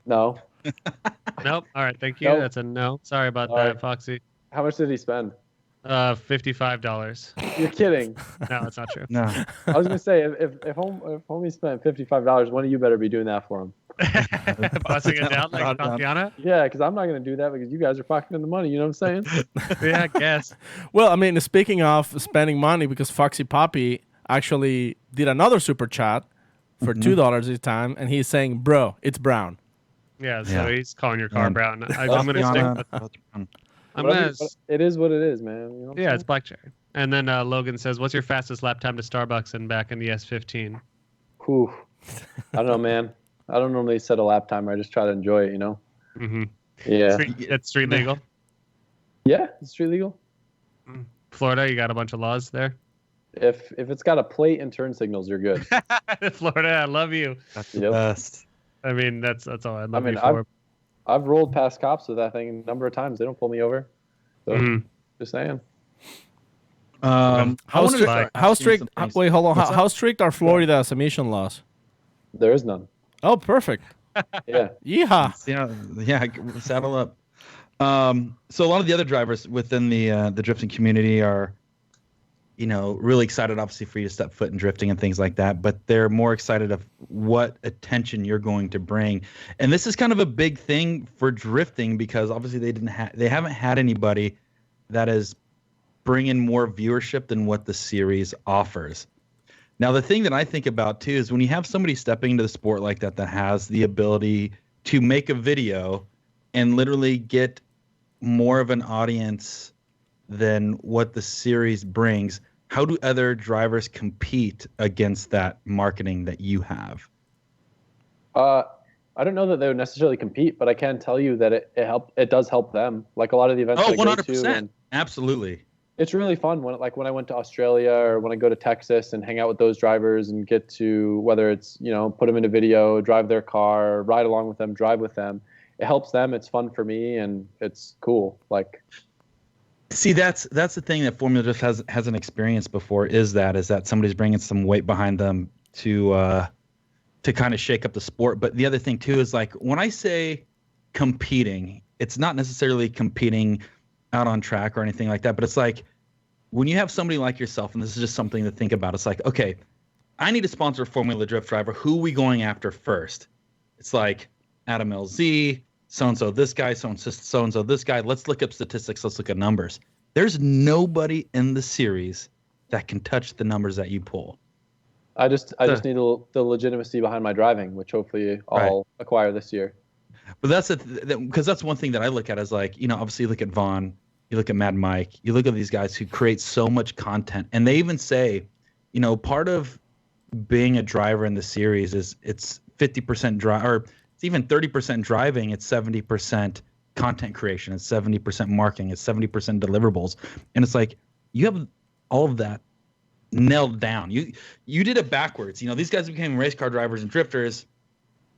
No. Nope. All right. Thank you. Nope. That's a no. Sorry about All that, right. Foxy. How much did he spend? $55. You're kidding. No, it's not true. No. I was gonna say if homie spent $55, one of you better be doing that for him. Busting it down like Tatiana? Yeah, because I'm not gonna do that because you guys are pocketing the money. You know what I'm saying? Yeah, I guess. Well, I mean, speaking of spending money, because Foxy Poppy actually did another super chat for $2 this time, and he's saying, "Bro, it's brown." Yeah, so Yeah. he's calling your car Yeah. brown. I'm going to stick Tatiana, with that's brown. I'm gonna, It is what it is, man. You know what I'm yeah, it's saying? black cherry. And then Logan says, what's your fastest lap time to Starbucks and back in the S15? Whew. I don't know, man. I don't normally set a lap timer. I just try to enjoy it. You know? Mm-hmm. Yeah. It's street legal. Yeah, it's street legal. Florida, you got a bunch of laws there. If it's got a plate and turn signals, you're good. Florida, I love you. That's the Yep. best. I mean, that's all I love mean, you for. I've rolled past cops with that thing a number of times. They don't pull me over. So Mhm. just saying. How wanted to strict? start How strict? asking some Wait, hold on. What's How strict are Florida's emission laws? There is none. Oh, perfect. Yeah. Yeehaw. Yeah, saddle up. So a lot of the other drivers within the drifting community are, really excited, obviously, for you to step foot in drifting and things like that. But they're more excited of what attention you're going to bring. And this is kind of a big thing for drifting because obviously they haven't had anybody that is bringing more viewership than what the series offers. Now, the thing that I think about too is when you have somebody stepping into the sport like that has the ability to make a video and literally get more of an audience than what the series brings, how do other drivers compete against that marketing that you have? I don't know that they would necessarily compete, but I can tell you that it does help them. Like a lot of the events Oh, I go 100%. to, and Absolutely. it's really fun when I went to Australia or when I go to Texas and hang out with those drivers and get to, whether it's, put them in a video, drive their car, ride along with them, drive with them. It helps them. It's fun for me, and it's cool. Like, see, that's the thing that Formula Drift hasn't experienced before is that somebody's bringing some weight behind them to kind of shake up the sport. But the other thing too is like when I say competing, it's not necessarily competing out on track or anything like that, but it's like when you have somebody like yourself, and this is just something to think about. It's like, okay, I need to sponsor a Formula Drift driver. Who are we going after first? It's like Adam LZ, so-and-so this guy, so-and-so this guy. Let's look up statistics. Let's look at numbers. There's nobody in the series that can touch the numbers that you pull. I just need the legitimacy behind my driving, which hopefully I'll acquire this year. But that's because that's one thing that I look at as like, obviously you look at Vaughn, you look at Mad Mike, you look at these guys who create so much content, and they even say, part of being a driver in the series is it's 50% drive, or it's even 30% driving, it's 70% content creation, it's 70% marketing, it's 70% deliverables, and it's like you have all of that nailed down. You did it backwards. These guys became race car drivers and drifters,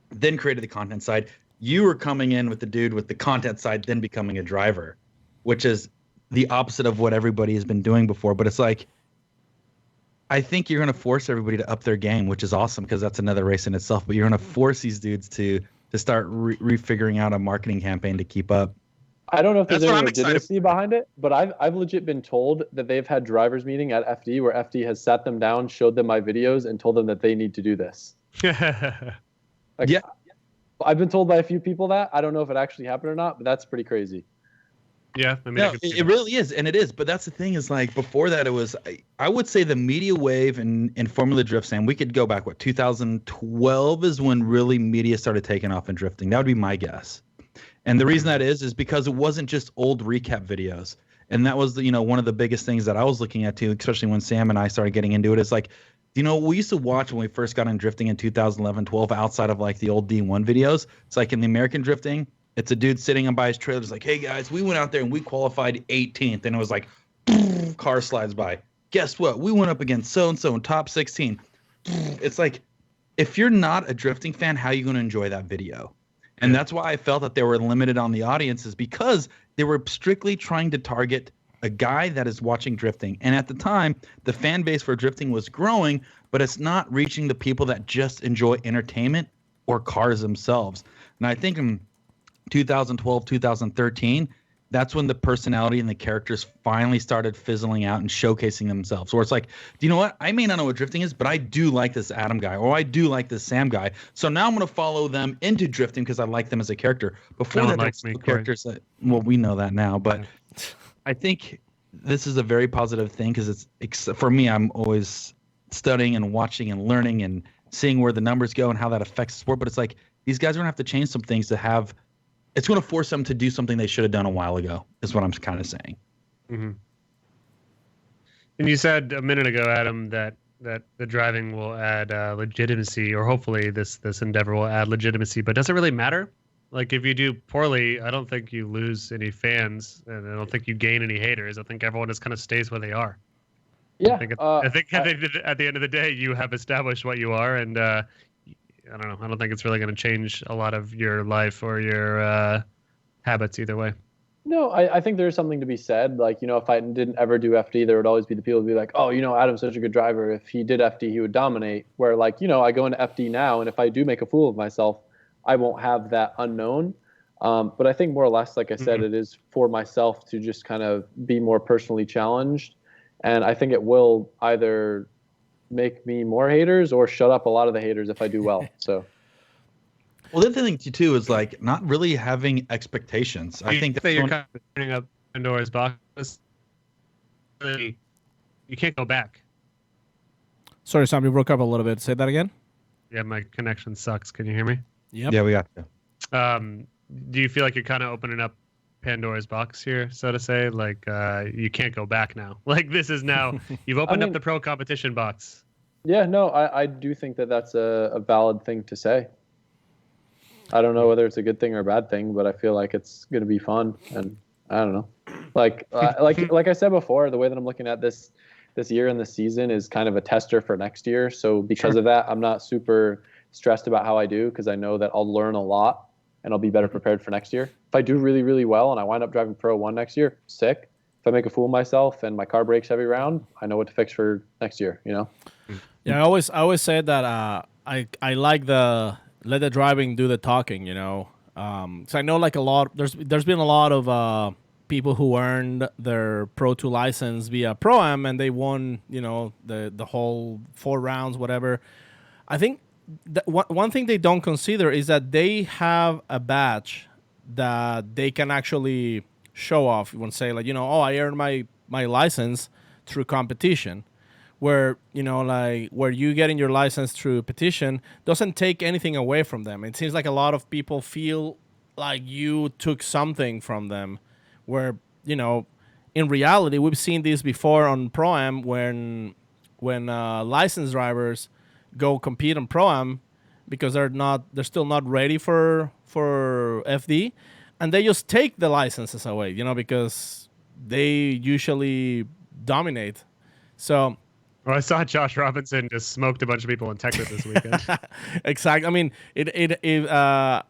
then created the content side. You were coming in with the dude with the content side, then becoming a driver, which is the opposite of what everybody has been doing before. But it's like, I think you're going to force everybody to up their game, which is awesome because that's another race in itself. But you're going to force these dudes to start refiguring out a marketing campaign to keep up. I don't know if there's any legitimacy behind it, but I've legit been told that they've had drivers meeting at FD where FD has sat them down, showed them my videos, and told them that they need to do this. Like, yeah. I've been told by a few people that. I don't know if it actually happened or not, but that's pretty crazy. Yeah, I mean, no, it really is, and it is. But that's the thing is like before that, it was I would say the media wave in Formula Drift, Sam. We could go back 2012 is when really media started taking off in drifting. That would be my guess. And the reason that is because it wasn't just old recap videos, and that was one of the biggest things that I was looking at too, especially when Sam and I started getting into it. It's like, we used to watch when we first got in drifting in 2011, 12, outside of like the old D1 videos. It's like in the American drifting, it's a dude sitting on by his trailer. It's like, hey guys, we went out there and we qualified 18th. And it was like, car slides by. Guess what? We went up against so-and-so in top 16. It's like, if you're not a drifting fan, how are you going to enjoy that video? And that's why I felt that they were limited on the audiences because they were strictly trying to target a guy that is watching drifting. And at the time, the fan base for drifting was growing, but it's not reaching the people that just enjoy entertainment or cars themselves. And I think in 2012, 2013, that's when the personality and the characters finally started fizzling out and showcasing themselves. Where it's like, do you know what? I may not know what drifting is, but I do like this Adam guy, or I do like this Sam guy. So now I'm going to follow them into drifting because I like them as a character. Before that, likes me, characters that, well, we know that now, but I think this is a very positive thing because it's for me, I'm always studying and watching and learning and seeing where the numbers go and how that affects the sport. But it's like these guys are going to have to change some things to have. It's going to force them to do something they should have done a while ago, is what I'm kind of saying. Mm-hmm. And you said a minute ago, Adam, that the driving will add legitimacy, or hopefully this endeavor will add legitimacy. But does it really matter? Like, if you do poorly, I don't think you lose any fans, and I don't think you gain any haters. I think everyone just kind of stays where they are. Yeah. I think at the end of the day, you have established what you are, and I don't know. I don't think it's really going to change a lot of your life or your habits either way. No, I think there's something to be said. Like, if I didn't ever do FD, there would always be the people who'd be like, oh, Adam's such a good driver. If he did FD, he would dominate. Where, like, I go into FD now, and if I do make a fool of myself, I won't have that unknown. But I think more or less, like I said, it is for myself to just kind of be more personally challenged. And I think it will either make me more haters or shut up a lot of the haters if I do well. So. Well, the other thing too is like not really having expectations. I think that you're kind of turning up Pandora's box. You can't go back. Sorry, Sam, you broke up a little bit. Say that again. Yeah, my connection sucks. Can you hear me? Yep. Yeah, we got you. Do you feel like you're kind of opening up Pandora's box here, so to say? Like you can't go back now. Like this is now you've opened up the pro competition box. Yeah, no, I do think that that's a valid thing to say. I don't know whether it's a good thing or a bad thing, but I feel like it's going to be fun, and I don't know. Like I said before, the way that I'm looking at this year and this season is kind of a tester for next year. So because of that, I'm not super stressed about how I do because I know that I'll learn a lot and I'll be better prepared for next year. If I do really, really well and I wind up driving Pro 1 next year, sick. If I make a fool of myself and my car breaks every round, I know what to fix for next year. Yeah, I always say that I like the let the driving do the talking. So I know like a lot. There's been a lot of people who earned their Pro 2 license via Pro-Am and they won the whole 4 rounds, whatever. I think one thing they don't consider is that they have a badge that they can actually show off. You want to say like I earned my license through competition. Where where you getting your license through petition doesn't take anything away from them. It seems like a lot of people feel like you took something from them, where in reality we've seen this before on Pro-Am when licensed drivers go compete on Pro-Am because they're still not ready for FD, and they just take the licenses away, because they usually dominate. So. Well, I saw Josh Robinson just smoked a bunch of people in Texas this weekend. Exactly. I mean,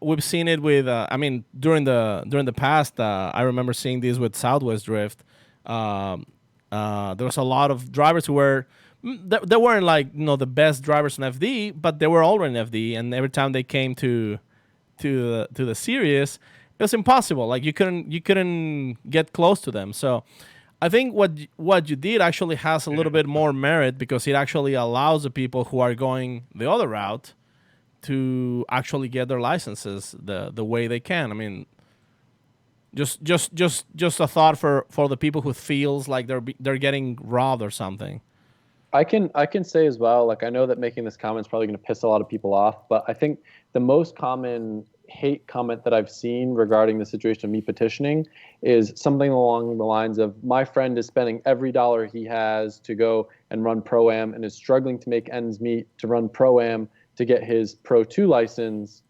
we've seen it with. During the past, I remember seeing this with Southwest Drift. There was a lot of drivers who were. They weren't like the best drivers in FD, but they were already in FD, and every time they came to the series, it was impossible. Like you couldn't get close to them. So. I think what you did actually has a little bit more merit because it actually allows the people who are going the other route to actually get their licenses the way they can. I mean, just a thought for the people who feels like they're getting robbed or something. I can say as well, like I know that making this comment is probably going to piss a lot of people off, but I think the most common hate comment that I've seen regarding the situation of me petitioning is something along the lines of my friend is spending every dollar he has to go and run Pro-Am and is struggling to make ends meet to run Pro-Am to get his Pro 2 license.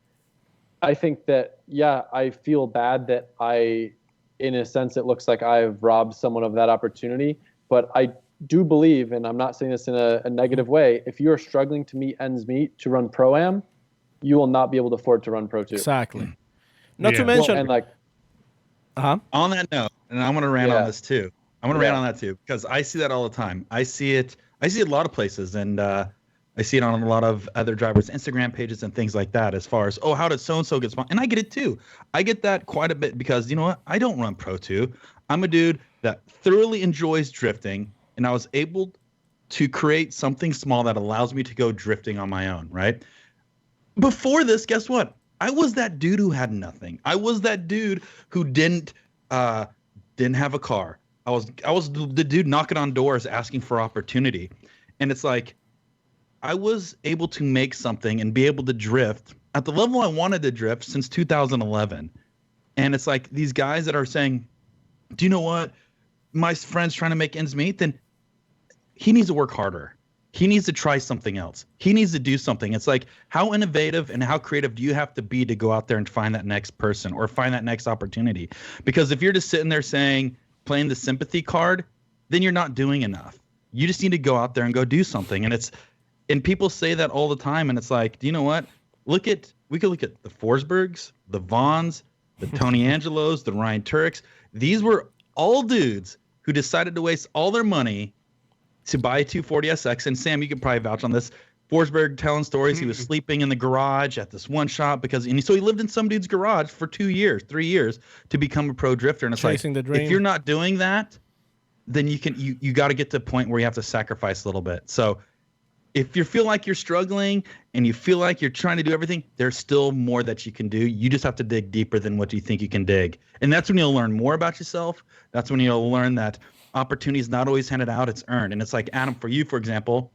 I think that, I feel bad that in a sense, it looks like I've robbed someone of that opportunity, but I do believe, and I'm not saying this in a negative way, if you're struggling to meet ends meet to run Pro-Am, you will not be able to afford to run Pro 2. Exactly. Not to mention, and like, on that note, and I want to rant on this too. I want to rant on that too because I see that all the time. I see it a lot of places, and I see it on a lot of other drivers' Instagram pages and things like that. As far as how did so and so get sponsored? And I get it too. I get that quite a bit because you know what? I don't run Pro 2. I'm a dude that thoroughly enjoys drifting, and I was able to create something small that allows me to go drifting on my own. Right. Before this, guess what? I was that dude who had nothing. I was that dude who didn't have a car. I was the dude knocking on doors asking for opportunity. And it's like I was able to make something and be able to drift at the level I wanted to drift since 2011. And it's like these guys that are saying, do you know what? My friend's trying to make ends meet, then he needs to work harder. He needs to try something else. He needs to do something. It's like, how innovative and how creative do you have to be to go out there and find that next person or find that next opportunity? Because if you're just sitting there playing the sympathy card, then you're not doing enough. You just need to go out there and go do something. And people say that all the time. And it's like, do you know what? We could look at the Forsbergs, the Vaughns, the Tony Angelos, the Ryan Turks. These were all dudes who decided to waste all their money to buy a 240SX. And Sam, you could probably vouch on this. Forsberg telling stories. He was sleeping in the garage at this one shop so he lived in some dude's garage for 2 years, 3 years to become a pro drifter. And it's Chasing the dream. if you're not doing that, then you got to get to the point where you have to sacrifice a little bit. So if you feel like you're struggling and you feel like you're trying to do everything, there's still more that you can do. You just have to dig deeper than what you think you can dig. And that's when you'll learn more about yourself. That's when you'll learn that opportunity is not always handed out, it's earned. And it's like, Adam, for you, for example,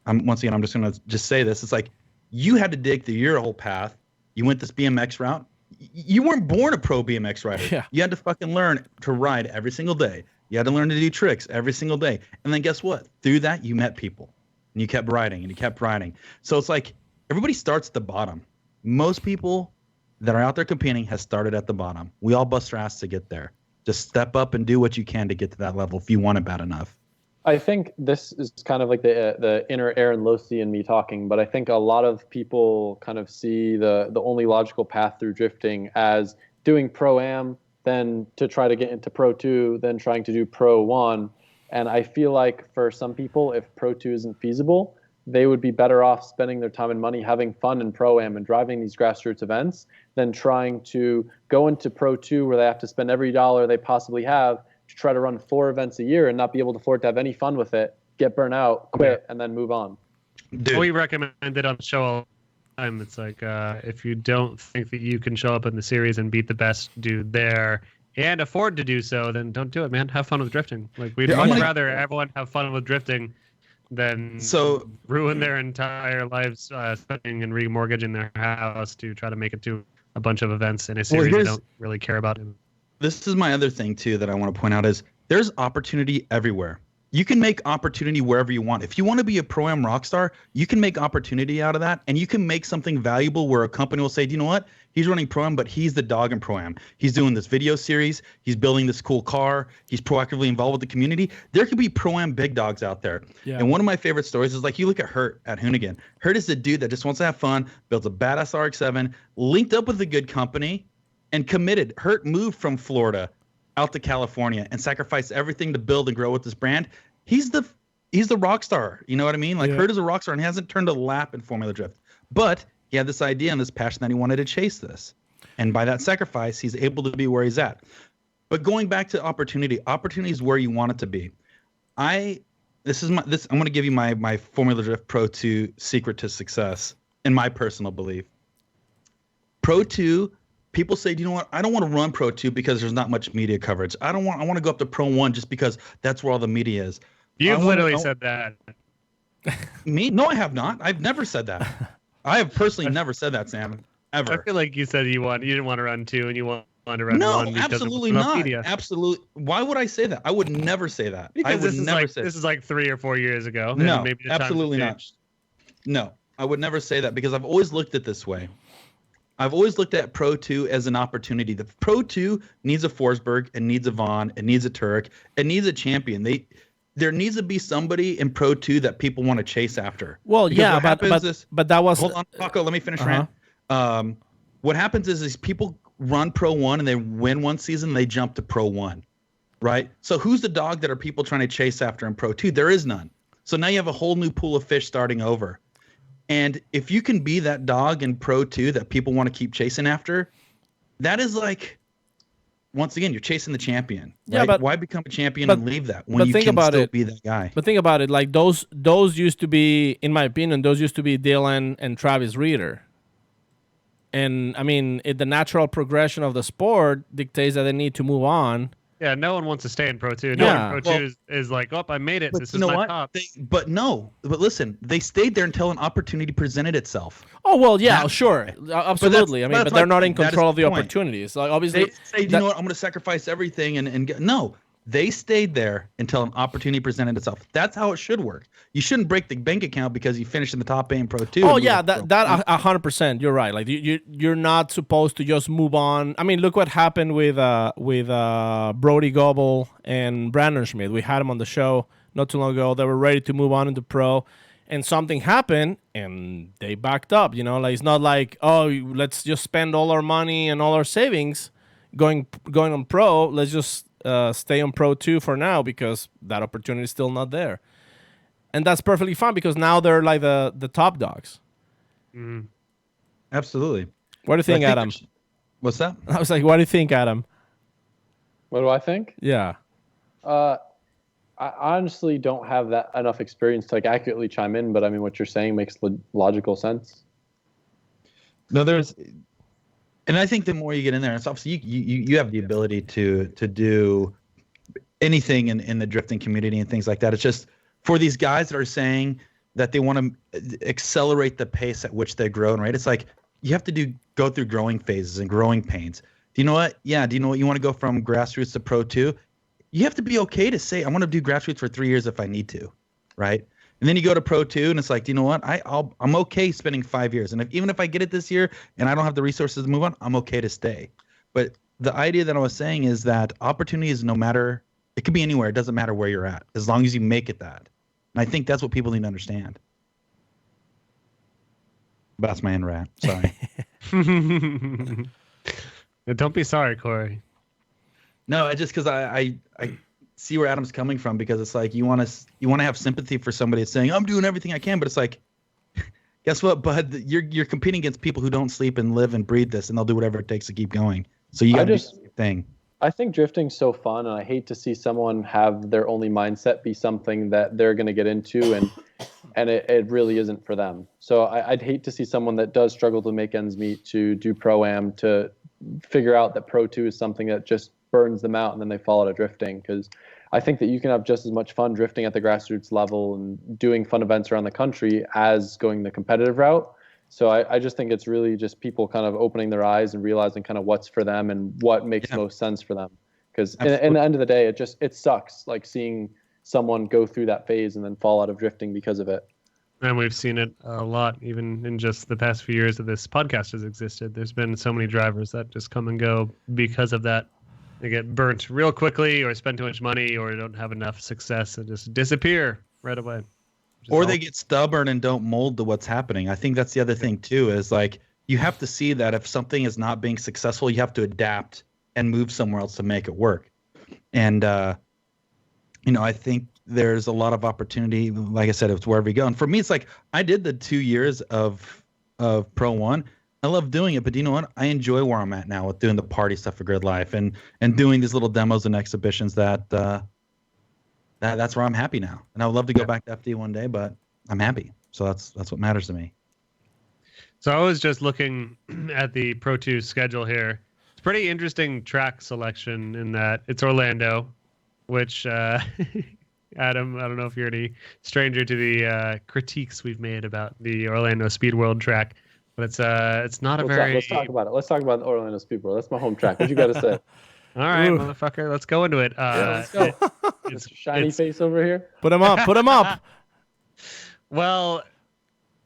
once again, I'm just going to just say this. It's like you had to dig through your whole path. You went this BMX route. You weren't born a pro BMX rider. Yeah. You had to fucking learn to ride every single day. You had to learn to do tricks every single day. And then guess what? Through that, you met people. And you kept riding and you kept riding. So it's like everybody starts at the bottom. Most people that are out there competing has started at the bottom. We all bust our ass to get there. Just step up and do what you can to get to that level if you want it bad enough. I think this is kind of like the inner Aaron Losey in me talking, but I think a lot of people kind of see the only logical path through drifting as doing Pro-Am, then to try to get into Pro 2, then trying to do Pro 1. And I feel like for some people, if Pro 2 isn't feasible, they would be better off spending their time and money having fun in Pro-Am and driving these grassroots events than trying to go into Pro 2 where they have to spend every dollar they possibly have to try to run 4 events a year and not be able to afford to have any fun with it, get burnt out, quit, and then move on. Dude. We recommended on the show all the time. It's like if you don't think that you can show up in the series and beat the best dude there and afford to do so, then don't do it, man. Have fun with drifting. Like we'd much rather everyone have fun with drifting than ruin their entire lives spending and remortgaging their house to try to make it to a bunch of events in a series they don't really care about. This is my other thing too that I want to point out is there's opportunity everywhere. You can make opportunity wherever you want. If you want to be a Pro-Am rock star, you can make opportunity out of that, and you can make something valuable where a company will say, do you know what? He's running Pro-Am, but he's the dog in Pro-Am. He's doing this video series. He's building this cool car. He's proactively involved with the community. There could be Pro-Am big dogs out there. Yeah. And one of my favorite stories is like you look at Hurt at Hoonigan. Hurt is the dude that just wants to have fun, builds a badass RX-7, linked up with a good company, and committed. Hurt moved from Florida out to California and sacrificed everything to build and grow with this brand. He's the rock star. You know what I mean? Like Hurt is a rock star and he hasn't turned a lap in Formula Drift. But he had this idea and this passion that he wanted to chase this. And by that sacrifice, he's able to be where he's at. But going back to opportunity is where you want it to be. I'm going to give you my Formula Drift Pro 2 secret to success in my personal belief. Pro 2, people say, you know what? I don't want to run Pro 2 because there's not much media coverage. I want to go up to Pro 1 just because that's where all the media is. You've literally said that. Me? No, I have not. I've never said that. I have personally never said that, Sam. Ever. I feel like you said you didn't want to run 2 and you want to run 1. No, absolutely not. Media. Absolutely. Why would I say that? I would never say that. Because this is like 3 or 4 years ago. No, maybe absolutely not. No, I would never say that because I've always looked at it this way. I've always looked at Pro 2 as an opportunity. The Pro 2 needs a Forsberg, it needs a Vaughn, it needs a Turek, it needs a champion. There needs to be somebody in Pro 2 that people want to chase after. Well, because yeah, but that was... Hold on, Paco, let me finish, Rand. What happens is people run Pro 1 and they win one season, they jump to Pro 1, right? So who's the dog that are people trying to chase after in Pro 2? There is none. So now you have a whole new pool of fish starting over. And if you can be that dog in Pro 2 that people want to keep chasing after, that is like, once again, you're chasing the champion. Right? Yeah, but why become a champion and leave that when you can still be that guy? But think about it, like those used to be, in my opinion, those used to be Dylan and Travis Reeder. And I mean, the natural progression of the sport dictates that they need to move on. Yeah, no one wants to stay in Pro 2. No one in Pro 2 is like, oh, I made it. This is my top. But listen, they stayed there until an opportunity presented itself. Oh, well, yeah, sure. Absolutely. But they're not in control of the opportunities. Like, obviously, they say, you know what, I'm going to sacrifice everything and get, no. They stayed there until an opportunity presented itself. That's how it should work. You shouldn't break the bank account because you finished in the top 8 in Pro 2. Oh, yeah, that 100%. You're right. Like you're not supposed to just move on. I mean, look what happened with Brody Goebel and Brandon Schmidt. We had them on the show not too long ago. They were ready to move on into Pro, and something happened, and they backed up. You know, like it's not like, oh, let's just spend all our money and all our savings going on pro. Let's just stay on Pro 2 for now because that opportunity is still not there. And that's perfectly fine because now they're like the top dogs. Absolutely. What do you think, Adam? What's that? I was like, what do you think, Adam? What do I think? Yeah. I honestly don't have that enough experience to like accurately chime in, but I mean, what you're saying makes logical sense. No, and I think the more you get in there, it's obviously you have the ability to do anything in the drifting community and things like that. It's just for these guys that are saying that they want to accelerate the pace at which they're growing, right? It's like you have to go through growing phases and growing pains. Do you know what? Yeah. Do you know what? You want to go from grassroots to Pro 2? You have to be okay to say, I want to do grassroots for 3 years if I need to, right? And then you go to Pro 2, and it's like, do you know what? I'm okay spending 5 years. And even if I get it this year and I don't have the resources to move on, I'm okay to stay. But the idea that I was saying is that opportunity is it could be anywhere. It doesn't matter where you're at, as long as you make it that. And I think that's what people need to understand. That's my end rant. Sorry. Don't be sorry, Corey. No, it's just because I see where Adam's coming from, because it's like you want to have sympathy for somebody that's saying I'm doing everything I can, but it's like, guess what, bud? You're competing against people who don't sleep and live and breathe this, and they'll do whatever it takes to keep going. So you got to do the same thing. I think drifting's so fun, and I hate to see someone have their only mindset be something that they're going to get into, and it really isn't for them. So I'd hate to see someone that does struggle to make ends meet to do Pro-Am to figure out that Pro 2 is something that just burns them out and then they fall out of drifting, because I think that you can have just as much fun drifting at the grassroots level and doing fun events around the country as going the competitive route. So I just think it's really just people kind of opening their eyes and realizing kind of what's for them and what makes most sense for them. Because in the end of the day, it sucks like seeing someone go through that phase and then fall out of drifting because of it. And we've seen it a lot, even in just the past few years that this podcast has existed. There's been so many drivers that just come and go because of that. They get burnt real quickly, or spend too much money, or don't have enough success and just disappear right away. Or they get stubborn and don't mold to what's happening. I think that's the other thing too, is like you have to see that if something is not being successful, you have to adapt and move somewhere else to make it work. And I think there's a lot of opportunity. Like I said, it's wherever you go. And for me, it's like I did the 2 years of Pro 1. I love doing it, but you know what? I enjoy where I'm at now with doing the party stuff for Grid Life and doing these little demos and exhibitions that's where I'm happy now. And I would love to go back to FD one day, but I'm happy. So that's what matters to me. So I was just looking at the Pro 2 schedule here. It's pretty interesting track selection in that it's Orlando, which Adam, I don't know if you're any stranger to the critiques we've made about the Orlando Speed World track, but it's not Let's talk about it. Let's talk about the Orlando Speed World. That's my home track. What you got to say? All right, motherfucker, let's go into it. Let's go. It's shiny face over here. Put him up. Put him up. Well,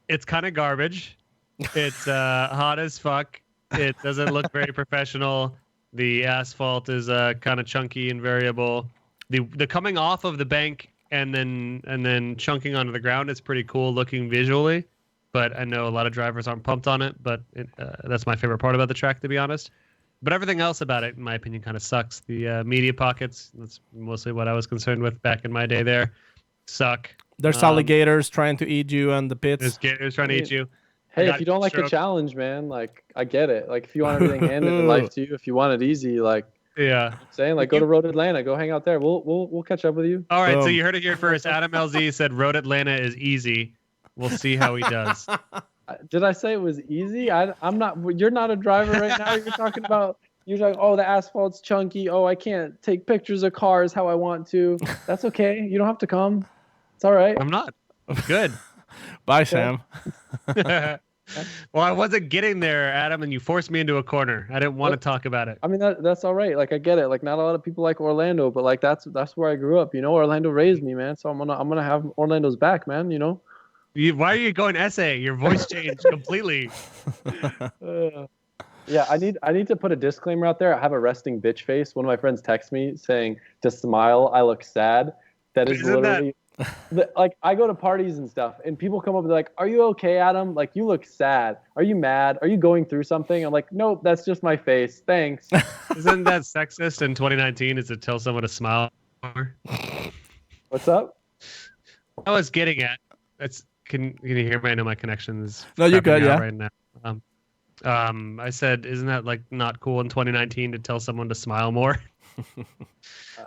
it's kind of garbage. It's hot as fuck. It doesn't look very professional. The asphalt is kind of chunky and variable. The coming off of the bank and then chunking onto the ground is pretty cool looking visually. But I know a lot of drivers aren't pumped on it. But that's my favorite part about the track, to be honest. But everything else about it, in my opinion, kind of sucks. The media pockets, that's mostly what I was concerned with back in my day there, suck. There's alligators trying to eat you on the pits. There's gators trying to eat you. Hey, if you don't like the challenge, man, like I get it. Like if you want everything handed in life to you, if you want it easy, like yeah, I'm saying like go to Road Atlanta, go hang out there. We'll catch up with you. All right, so you heard it here first. Adam LZ said Road Atlanta is easy. We'll see how he does. Did I say it was easy? I'm not. You're not a driver right now. You're talking about. You're like, oh, the asphalt's chunky. Oh, I can't take pictures of cars how I want to. That's okay. You don't have to come. It's all right. I'm not. Good. Bye, Sam. Well, I wasn't getting there, Adam, and you forced me into a corner. I didn't want to talk about it. I mean, that's all right. Like, I get it. Like, not a lot of people like Orlando, but like that's where I grew up. You know, Orlando raised me, man. So I'm gonna have Orlando's back, man. You know. Why are you going essay? Your voice changed completely. Yeah, I need to put a disclaimer out there. I have a resting bitch face. One of my friends texts me saying to smile, I look sad. That is literally Like I go to parties and stuff, and people come up and they're like, "Are you okay, Adam? Like you look sad. Are you mad? Are you going through something?" I'm like, "Nope, that's just my face. Thanks." Isn't that sexist in 2019? Is to tell someone to smile more? What's up? I was getting at. Can you hear me? I know my connection is No, you're crapping good, out yeah. right now. I said, isn't that like not cool in 2019 to tell someone to smile more?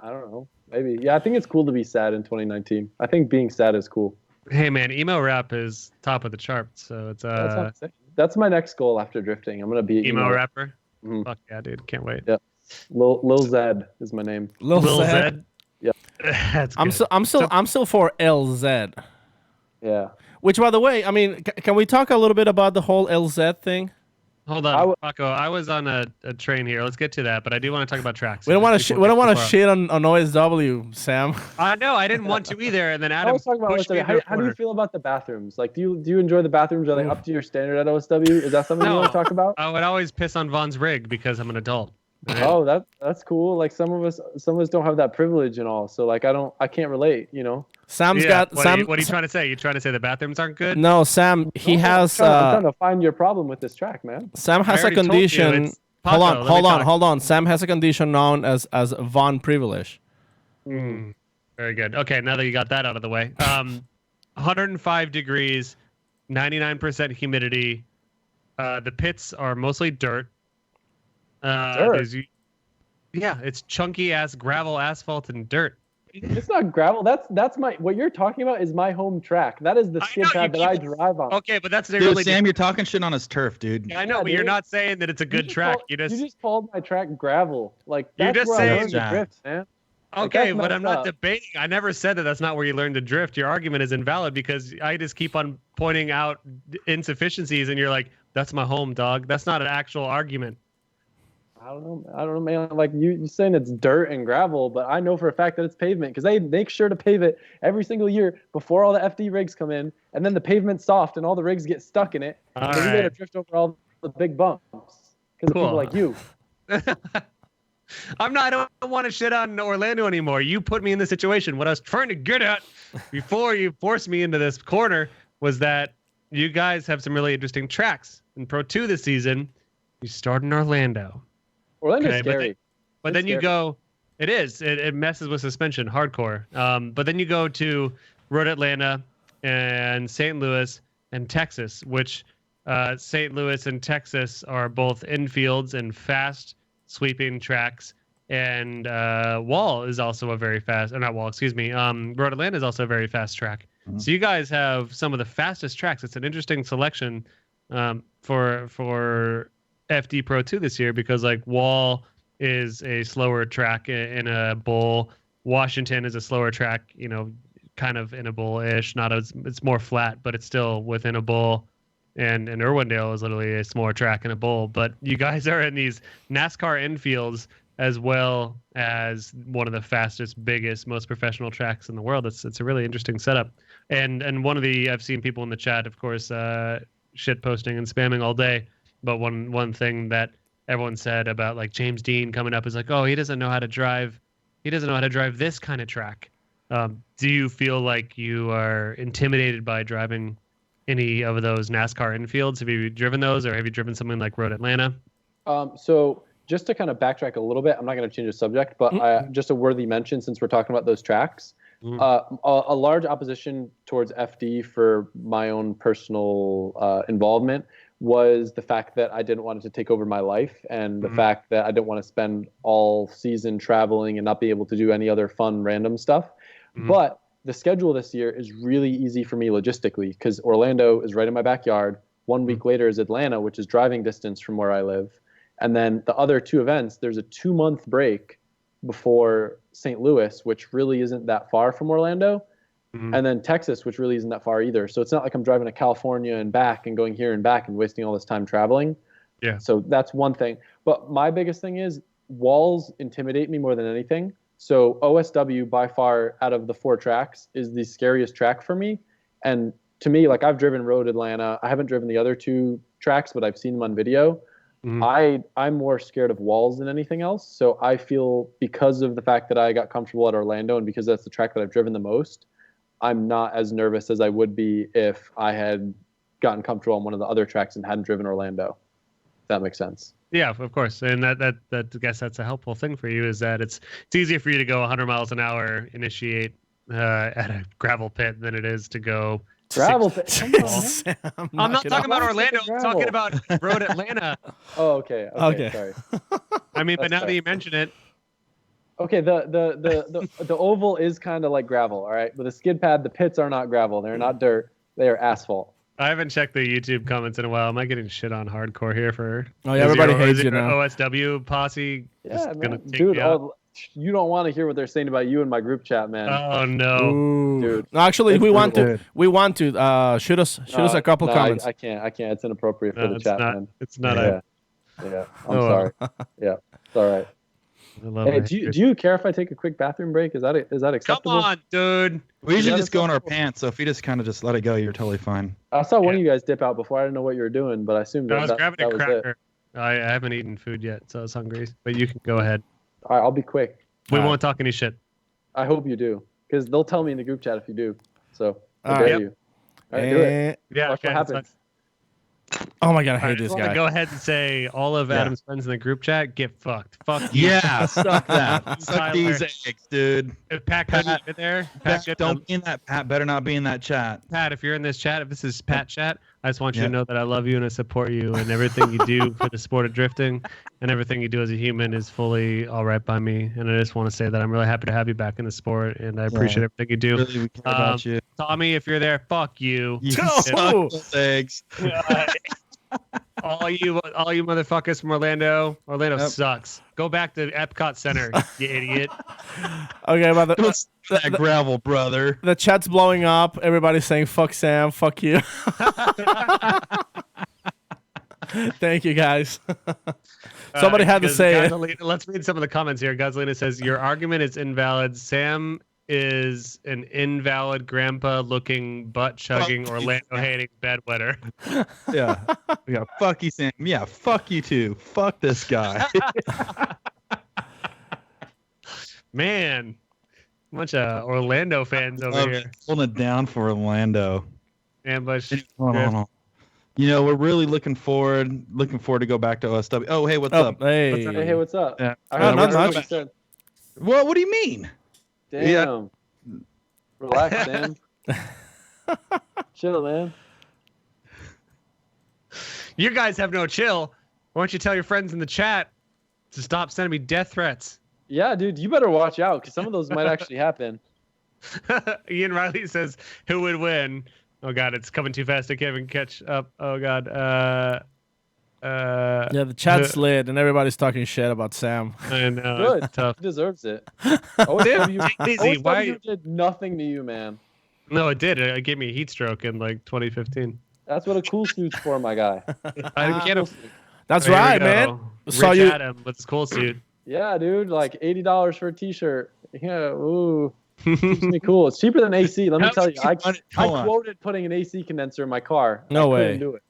I don't know. Maybe. Yeah, I think it's cool to be sad in 2019. I think being sad is cool. Hey man, emo rap is top of the charts, so it's That's my next goal after drifting. I'm gonna be emo rapper. Mhm. Fuck yeah, dude, can't wait. Yeah. Lil Zed is my name. Lil Zed. Zed. Yeah. That's I'm good. I'm still for LZ. Yeah. Which, by the way, I mean, can we talk a little bit about the whole LZ thing? Hold on, Paco. I was on a train here. Let's get to that, but I do want to talk about tracks. We don't want to. Before- We don't want to before- shit on OSW, Sam. I know. I didn't want to either, and then I Adam was talking about pushed me OSW. into a How do you corner. feel about the bathrooms? Like, do you enjoy the bathrooms? Are they up to your standard at OSW? Is that something you No. want to talk about? I would always piss on Vaughn's rig because I'm an adult. Right? Oh, that's cool. Like some of us don't have that privilege and all. So like I can't relate. You know. Sam's Yeah, got what Sam. are you trying to say? You trying to say the bathrooms aren't good? No, Sam. He No, has. I'm trying to find your problem with this track, man. Sam has I a already told you, condition. it's- Paco, let me talk. Hold on. Sam has a condition known as Von privilege. Very good. Okay, now that you got that out of the way. 105 degrees, 99% humidity. The pits are mostly dirt. Dirt? Yeah, it's chunky ass gravel, asphalt, and dirt. It's not gravel. That's my. What you're talking about is my home track. That is the I skid know, pad you that I keep- drive on. Okay, but that's the Dude, only. Sam, you're talking shit on his turf, dude. I know, Yeah, but you're dude. not saying that it's a good track. You just called my track gravel. Like You're that's just where I saying learned to that. drift, man. Like, okay, that's but I'm messed not up. debating. I never said that that's not where you learn to drift. Your argument is invalid because I just keep on pointing out insufficiencies, and you're like, "That's my home, dog." That's not an actual argument. I don't know, man. Like you saying it's dirt and gravel, but I know for a fact that it's pavement because they make sure to pave it every single year before all the FD rigs come in, and then the pavement's soft and all the rigs get stuck in it. All And then you gotta right. drift over all the big bumps because of Cool. people like you. I don't want to shit on Orlando anymore. You put me in the situation. What I was trying to get at before you forced me into this corner was that you guys have some really interesting tracks in Pro 2 this season. You start in Orlando. Orlando's Okay, but scary. But It's then you scary. go, it messes with suspension, hardcore. But then you go to Road Atlanta and St. Louis and Texas, which St. Louis and Texas are both infields and fast sweeping tracks. And Wall is also a very fast, or not Wall, excuse me. Road Atlanta is also a very fast track. So you guys have some of the fastest tracks. It's an interesting selection for FD Pro 2 this year because like Wall is a slower track in a bowl. Washington is a slower track, you know, kind of in a bowl-ish. Not as it's more flat, but it's still within a bowl. And Irwindale is literally a smaller track in a bowl. But you guys are in these NASCAR infields as well as one of the fastest, biggest, most professional tracks in the world. It's a really interesting setup. And one of the I've seen people in the chat, of course, shit posting and spamming all day. But one thing that everyone said about like James Dean coming up is like, oh, he doesn't know how to drive. He doesn't know how to drive this kind of track. Do you feel like you are intimidated by driving any of those NASCAR infields? Have you driven those, or have you driven something like Road Atlanta? So just to kind of backtrack a little bit, I'm not going to change the subject, but just a worthy mention since we're talking about those tracks. A large opposition towards FD for my own personal involvement was the fact that I didn't want it to take over my life and the fact that I didn't want to spend all season traveling and not be able to do any other fun random stuff. But the schedule this year is really easy for me logistically because Orlando is right in my backyard. 1 week later is Atlanta, which is driving distance from where I live. And then the other two events, there's a 2-month break before St. Louis, which really isn't that far from Orlando. And then Texas, which really isn't that far either. So it's not like I'm driving to California and back and going here and back and wasting all this time traveling. Yeah. So that's one thing. But my biggest thing is walls intimidate me more than anything. So OSW by far out of the 4 tracks is the scariest track for me. And to me, like I've driven Road Atlanta. I haven't driven the other 2 tracks, but I've seen them on video. I'm more scared of walls than anything else. So I feel because of the fact that I got comfortable at Orlando and because that's the track that I've driven the most, I'm not as nervous as I would be if I had gotten comfortable on one of the other tracks and hadn't driven Orlando. If that makes sense. Yeah, of course, and that I guess that's a helpful thing for you is that it's easier for you to go 100 miles an hour initiate at a gravel pit than it is to go Gravel pit. Come on, man. Sam, I'm not knock it talking off. about Orlando. I'm Gravel. talking about Road Atlanta. Oh, okay. Okay. Sorry. I mean, but That's now that you mention it, Okay, the oval is kind of like gravel, all right? With a skid pad, the pits are not gravel. They're not dirt. They are asphalt. I haven't checked the YouTube comments in a while. Am I getting shit on hardcore here for? Oh, yeah, everybody is hates your you now. OSW posse just Yeah, gonna man. take Dude, me out? you don't want to hear what they're saying about you in my group chat, man. Oh no! Ooh. Dude. No, actually, It's we want brutal. to. We want to. Shoot us a couple No, comments. I can't. It's inappropriate for No, the it's chat, not. man. It's not. Yeah. Yeah. I'm Oh, well. sorry. Yeah. It's all right. I love Hey, it. do you care if I take a quick bathroom break? Is that Come acceptable? on, dude. We usually Yeah, just go in our that's- pants, so if you just kind of just let it go, you're totally fine. I saw one of you guys dip out before. I didn't know what you were doing, but I assumed I was grabbing a was it. cracker. I haven't eaten food yet, so I was hungry. But you can go ahead. All right, I'll be quick. We All won't talk any shit. I hope you do, because they'll tell me in the group chat if you do. So I All dare right. you. All right, do it. Yeah. Watch Okay. what that's happens. fine. Oh my god, I All right, hate this just wanna guy. Go ahead and say all of Yeah. Adam's friends in the group chat get fucked. Fuck you. Yeah, suck that. Suck Tyler. these eggs, dude. If Pat couldn't Pat- fit there, Pat, Pat, get don't be in that. Pat better not be in that chat. Pat, if you're in this chat, if this is Pat chat, I just want you Yeah. to know that I love you and I support you, and everything you do for the sport of drifting and everything you do as a human is fully all right by me. And I just want to say that I'm really happy to have you back in the sport, and I appreciate everything you do. Really, we care about you. Tommy, if you're there, fuck you. You Oh. suck those eggs. all you motherfuckers from Orlando. Orlando Yep. sucks. Go back to Epcot Center, you idiot. Okay, but Don't stick that gravel, brother. the chat's blowing up. Everybody's saying "fuck Sam," "fuck you." Thank you, guys. Somebody had to because say it. Gasolina- Let's read some of the comments here. Gasolina says, your argument is invalid. Sam is an invalid grandpa-looking, butt-chugging, Fuck you, Orlando-hating bedwetter. Yeah. Yeah. Fuck you, Sam. Yeah. Fuck you too. Fuck this guy. Man, bunch of Orlando fans over here. Holding it down for Orlando. Ambush. Hold on. You know, we're really looking forward to go back to OSW. Oh, hey, what's Oh, up? hey. Hey, what's up? Yeah. I Oh, heard not what you much. said. What do you mean? Damn. Yeah. Relax, Sam. Chill, man. You guys have no chill. Why don't you tell your friends in the chat to stop sending me death threats? Yeah, dude, you better watch out because some of those might actually happen. Ian Riley says, who would win? Oh, God, it's coming too fast. I can't even catch up. Oh, God. Yeah, the chat's lit and everybody's talking shit about Sam. I know. Good. It's tough. He deserves it. OSW, Take it easy. Why? OSW did nothing to you, man. No, it did. It gave me a heat stroke in like 2015. That's what a cool suit's for, my guy. I can't. Cool suit. That's There we right, go. man. Rich Saw you. Adam with his cool suit. Yeah, dude, like $80 for a t-shirt. Yeah, ooh. Keeps me cool. It's cheaper than AC. Let me How tell much you. I Hold on. quoted putting an AC condenser in my car. No I way. couldn't do it.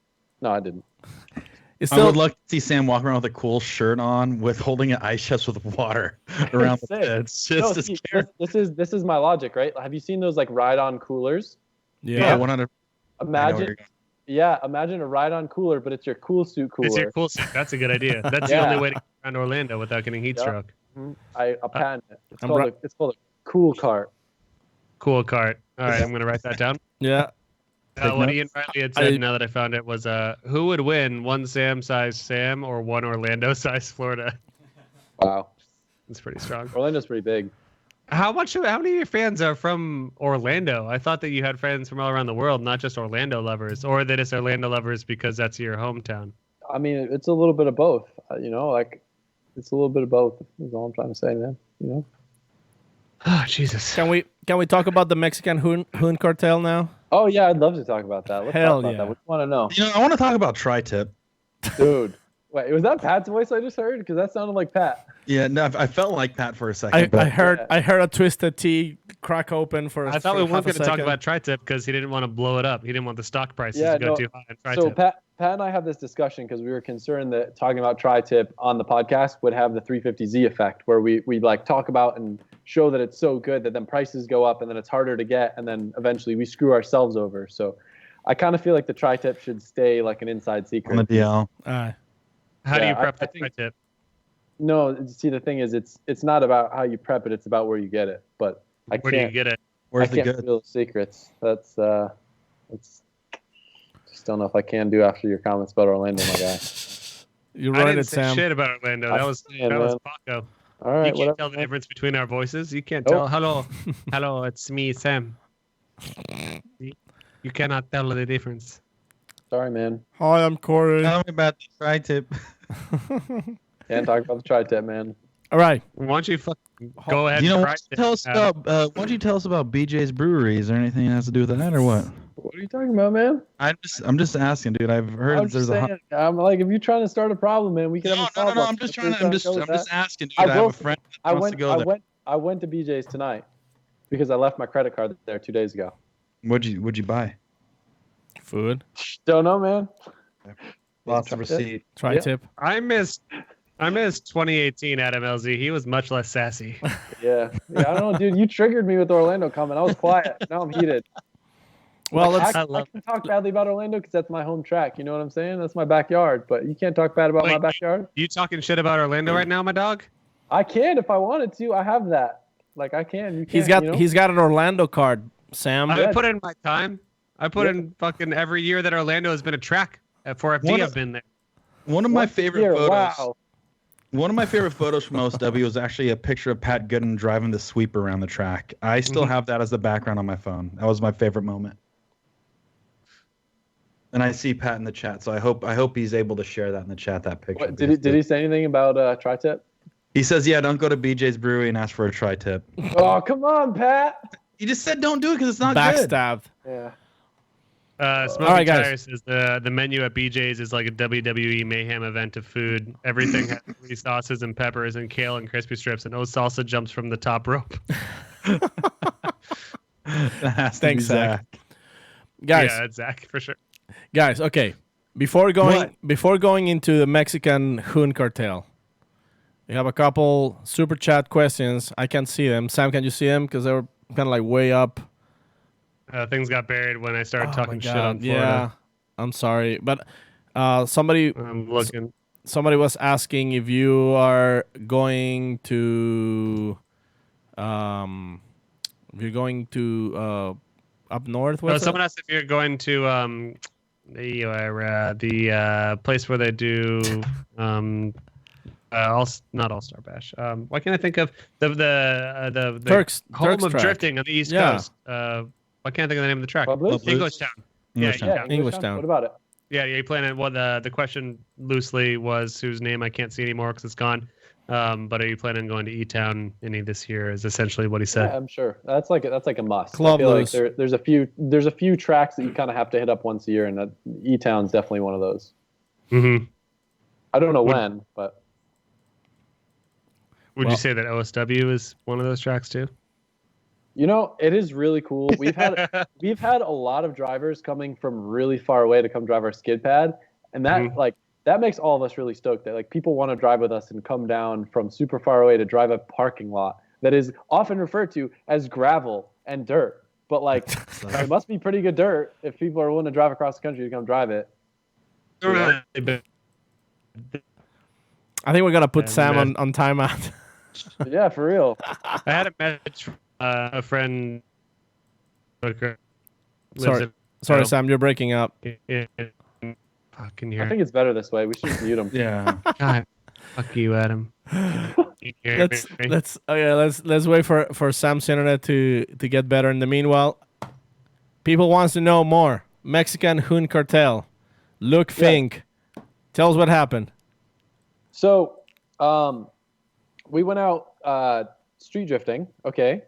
No, I didn't. It's I still would love to see Sam walk around with a cool shirt on, with holding an ice chest with water around the Sick. head. It's No, just see, scary. this is my logic, right? Have you seen those like ride-on coolers? yeah. Yeah, 100. Imagine, imagine a ride-on cooler, but it's your cool suit cooler. It's your cool suit. That's a good idea. That's the Yeah. only way to get around Orlando without getting heat Yeah. stroke. I patent it. It's I'm called, right- it's called a cool cart. Cool cart. All right, I'm gonna write that down. Yeah. What notes. Ian Riley had said, I- now that I found it, was who would win, one Sam size Sam or one Orlando size Florida? Wow. It's pretty strong. Orlando's pretty big. How many of your fans are from Orlando? I thought that you had fans from all around the world, not just Orlando lovers, or that it's Orlando lovers because that's your hometown. I mean, it's a little bit of both. Like it's a little bit of both. Is all I'm trying to say, man. You know. Oh, Jesus. Can we talk about the Mexican Hoon cartel now? Oh yeah, I'd love to talk about that. Let's Hell talk about yeah. that. What do you want to know, You know, I want to talk about tri-tip. dude? Wait, was that Pat's voice I just heard? Because that sounded like Pat. Yeah, no, I felt like Pat for a second. I but heard Yeah. I heard a Twisted Tea crack open for. I thought for we weren't half a going to talk second. about tri-tip because he didn't want to blow it up. He didn't want the stock prices Yeah, to go no, too high in So tri-tip. Pat and I have this discussion because we were concerned that talking about tri-tip on the podcast would have the 350Z effect, where we like talk about and show that it's so good that then prices go up and then it's harder to get, and then eventually we screw ourselves over. So I kind of feel like the tri-tip should stay like an inside secret. On the DL. How do Yeah, you prep I the think- tri-tip? No, see, the thing is, it's not about how you prep it; it's about where you get it. But I Where do you can't. get it? Where's I the can't good? reveal the secrets. That's just don't know if I can do after your comments about Orlando, my guy. You're I right, didn't it, say Sam. shit about Orlando. That I'm was saying, that was man. Paco. All You right, can't whatever. tell the man. difference between our voices. You can't Nope. tell. Hello, it's me, Sam. You cannot tell the difference. Sorry, man. Hi, I'm Corey. Tell me about the tri-tip. Can't talk about the tri-tip, man. All right. Why don't you fucking go ahead You know, and why try don't you tell us about? Why don't you tell us about BJ's Brewery? Is there anything that has to do with that, or what? What are you talking about, man? I'm just asking, dude. I've heard I'm there's just a. saying. I'm like, if you're trying to start a problem, man, we can have a No, problem. I'm just trying to. I'm just asking, dude. I I have will- a friend I that wants to go there. I went to BJ's tonight because I left my credit card there 2 days ago. What'd you buy? Food. Don't know, man. Lots of Tri-tip. receipt. Tri-tip. I missed 2018 Adam LZ. He was much less sassy. Yeah. I don't know, dude. You triggered me with the Orlando comment. I was quiet. Now I'm heated. Well, Like, let's. I can talk badly about Orlando because that's my home track. You know what I'm saying? That's my backyard. But you can't talk bad about my Wait. backyard. You talking shit about Orlando right now, my dog? I can if I wanted to. I have that. Like I can. You can't. He's you know? got an Orlando card, Sam. I Yeah. put in my time. I put Yeah. in fucking every year that Orlando has been a track for FD. One I've of- been there. One of my One favorite year, photos. Wow. One of my favorite photos from OSW was actually a picture of Pat Gooden driving the sweeper around the track. I still Mhm. have that as the background on my phone. That was my favorite moment. And I see Pat in the chat, so I hope he's able to share that in the chat. That picture. What, did he say anything about tri-tip? He says, "Yeah, don't go to BJ's Brewery and ask for a tri-tip." Oh, come on, Pat. He just said, "Don't do it because it's not good." Backstabbed. Yeah. Smoky All right, guys. Tires says the menu at BJ's is like a WWE mayhem event of food. Everything has 3 sauces and peppers and kale and crispy strips, and O Salsa jumps from the top rope. That has to Thanks, be Zach. Guys, Yeah, that's Zach for sure. guys, okay. Before going into the Mexican Hoon cartel, we have a couple super chat questions. I can't see them. Sam, can you see them? Because they were kind of like way up. Things got buried when I started Oh talking my shit God, on Florida. yeah, I'm sorry, but somebody I'm looking. was asking if you are going to up north. Oh, what's someone asked if you're going to the place where they do not All Star Bash. Why can't I think of the Turks home of track. drifting on the East Yeah. Coast? Why can't I think of the name of the track? Publix? English Town. English Town. Yeah, Englishtown. What about it? Yeah, you playing it. Well, the question loosely was whose name I can't see anymore because it's gone. But are you planning on going to E-Town any this year? Is essentially what he said. Yeah, I'm sure. That's like a must. Club I feel Loose. like there's a few tracks that you kind of have to hit up once a year, and E-Town's definitely one of those. Mm-hmm. I don't know Would- when, but Would Well- you say that OSW is one of those tracks too? you know, it is really cool. We've had a lot of drivers coming from really far away to come drive our skid pad, and that Mhm. that makes all of us really stoked. That like people want to drive with us and come down from super far away to drive a parking lot that is often referred to as gravel and dirt. But like, it must be pretty good dirt if people are willing to drive across the country to come drive it. Yeah. I think we're gonna put Yeah, Sam man. on timeout. Yeah, for real. I had a message from a friend. Lives Sorry, sorry, Oh. Sam, you're breaking up. in fucking I here. think it's better this way. We should mute him. Yeah. God, fuck you, Adam. You hear me? Let's wait for Sam's internet to get better. In the meanwhile, people wants to know more. Mexican Hoon cartel. Luke Fink, tell us what happened. So, we went out street drifting. Okay.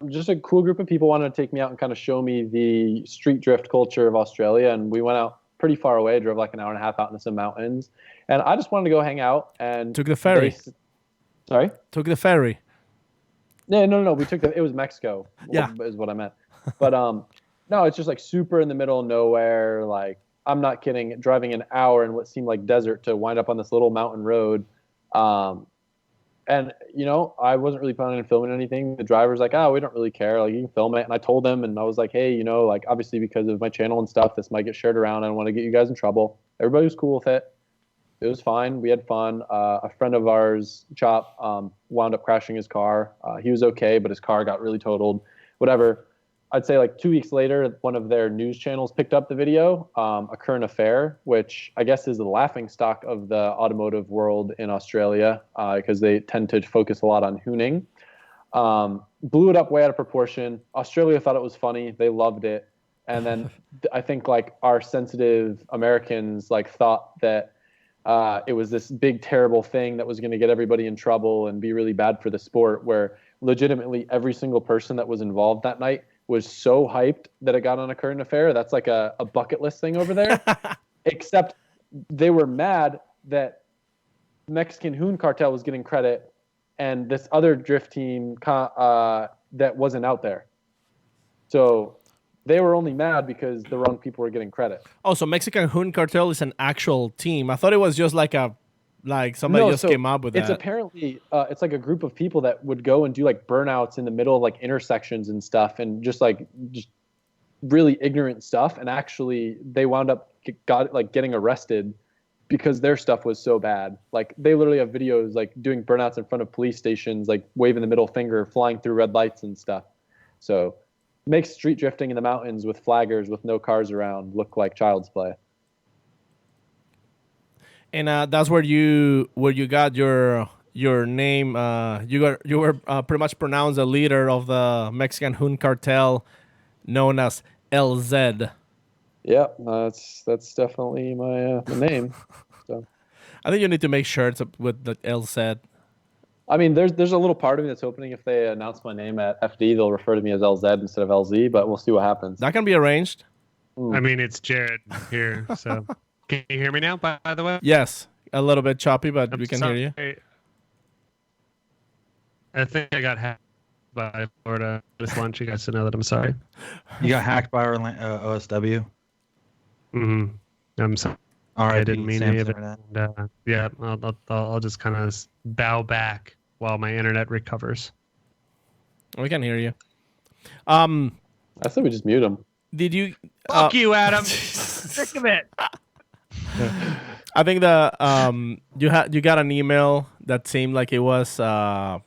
Just a cool group of people wanted to take me out and kind of show me the street drift culture of Australia. And we went out pretty far away, drove like an hour and a half out into some mountains. And I just wanted to go hang out and Took the ferry. Sorry? Took the ferry. No. We took it was Mexico. Yeah. Is what I meant. But no, it's just like super in the middle of nowhere. Like I'm not kidding, driving an hour in what seemed like desert to wind up on this little mountain road. And, I wasn't really planning on filming anything. The driver's like, oh, we don't really care. Like, you can film it. And I told him, and I was like, hey, like, obviously because of my channel and stuff, this might get shared around. I don't want to get you guys in trouble. Everybody was cool with it. It was fine. We had fun. A friend of ours, Chop, wound up crashing his car. He was okay, but his car got really totaled. Whatever. I'd say like 2 weeks later, one of their news channels picked up the video, a current affair, which I guess is the laughing stock of the automotive world in Australia, because they tend to focus a lot on hooning. Blew it up way out of proportion. Australia thought it was funny. They loved it. And then I think like our sensitive Americans like thought that it was this big, terrible thing that was going to get everybody in trouble and be really bad for the sport, where legitimately every single person that was involved that night was so hyped that it got on a current affair. That's like a bucket list thing over there. Except they were mad that Mexican Hoon Cartel was getting credit and this other drift team that wasn't out there. So they were only mad because the wrong people were getting credit. Oh, so Mexican Hoon Cartel is an actual team. I thought it was just like somebody came up with that. It's apparently it's like a group of people that would go and do like burnouts in the middle of like intersections and stuff, and just really ignorant stuff. And actually, they wound up getting arrested because their stuff was so bad. Like they literally have videos like doing burnouts in front of police stations, like waving the middle finger, flying through red lights and stuff. So makes street drifting in the mountains with flaggers with no cars around look like child's play. And that's where you got your name. You were pretty much pronounced the leader of the Mexican Hoon Cartel, known as LZ. Yeah, that's definitely my name. So I think you need to make shirts with the LZ. I mean, there's a little part of me that's hoping if they announce my name at FD, they'll refer to me as LZ instead of LZ. But we'll see what happens. That can be arranged. I mean, it's Jared here, so. Can you hear me now, by the way? Yes, a little bit choppy, but we can hear you. I think I got hacked by Florida this lunch. You guys to know that I'm sorry. You got hacked by our OSW? Mm-hmm. I'm sorry. All right, I didn't mean any of it. And, yeah, I'll just kind of bow back while my internet recovers. We can hear you. I said we just mute him. Did you? Fuck you, Adam. Sick of it. I think you got an email that seemed like it was the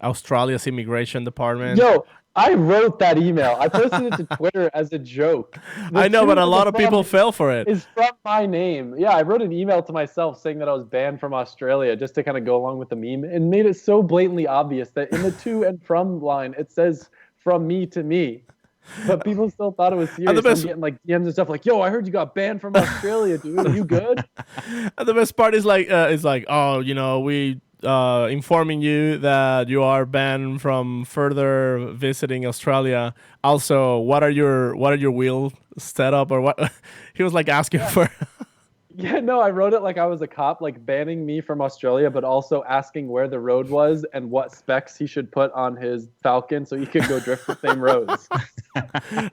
Australia's immigration department. Yo, I wrote that email. I posted it to Twitter as a joke. I know, but a lot of people fell for it. It's from my name. Yeah, I wrote an email to myself saying that I was banned from Australia just to kind of go along with the meme, and made it so blatantly obvious that in the to and from line it says from me to me. But people still thought it was serious. I'm getting like DMs and stuff like, "Yo, I heard you got banned from Australia, dude. Are you good?" And the best part is oh, we informing you that you are banned from further visiting Australia. Also, what are your wheels set up or what? He was like asking for. Yeah, no, I wrote it like I was a cop, like banning me from Australia, but also asking where the road was and what specs he should put on his Falcon so he could go drift the same roads.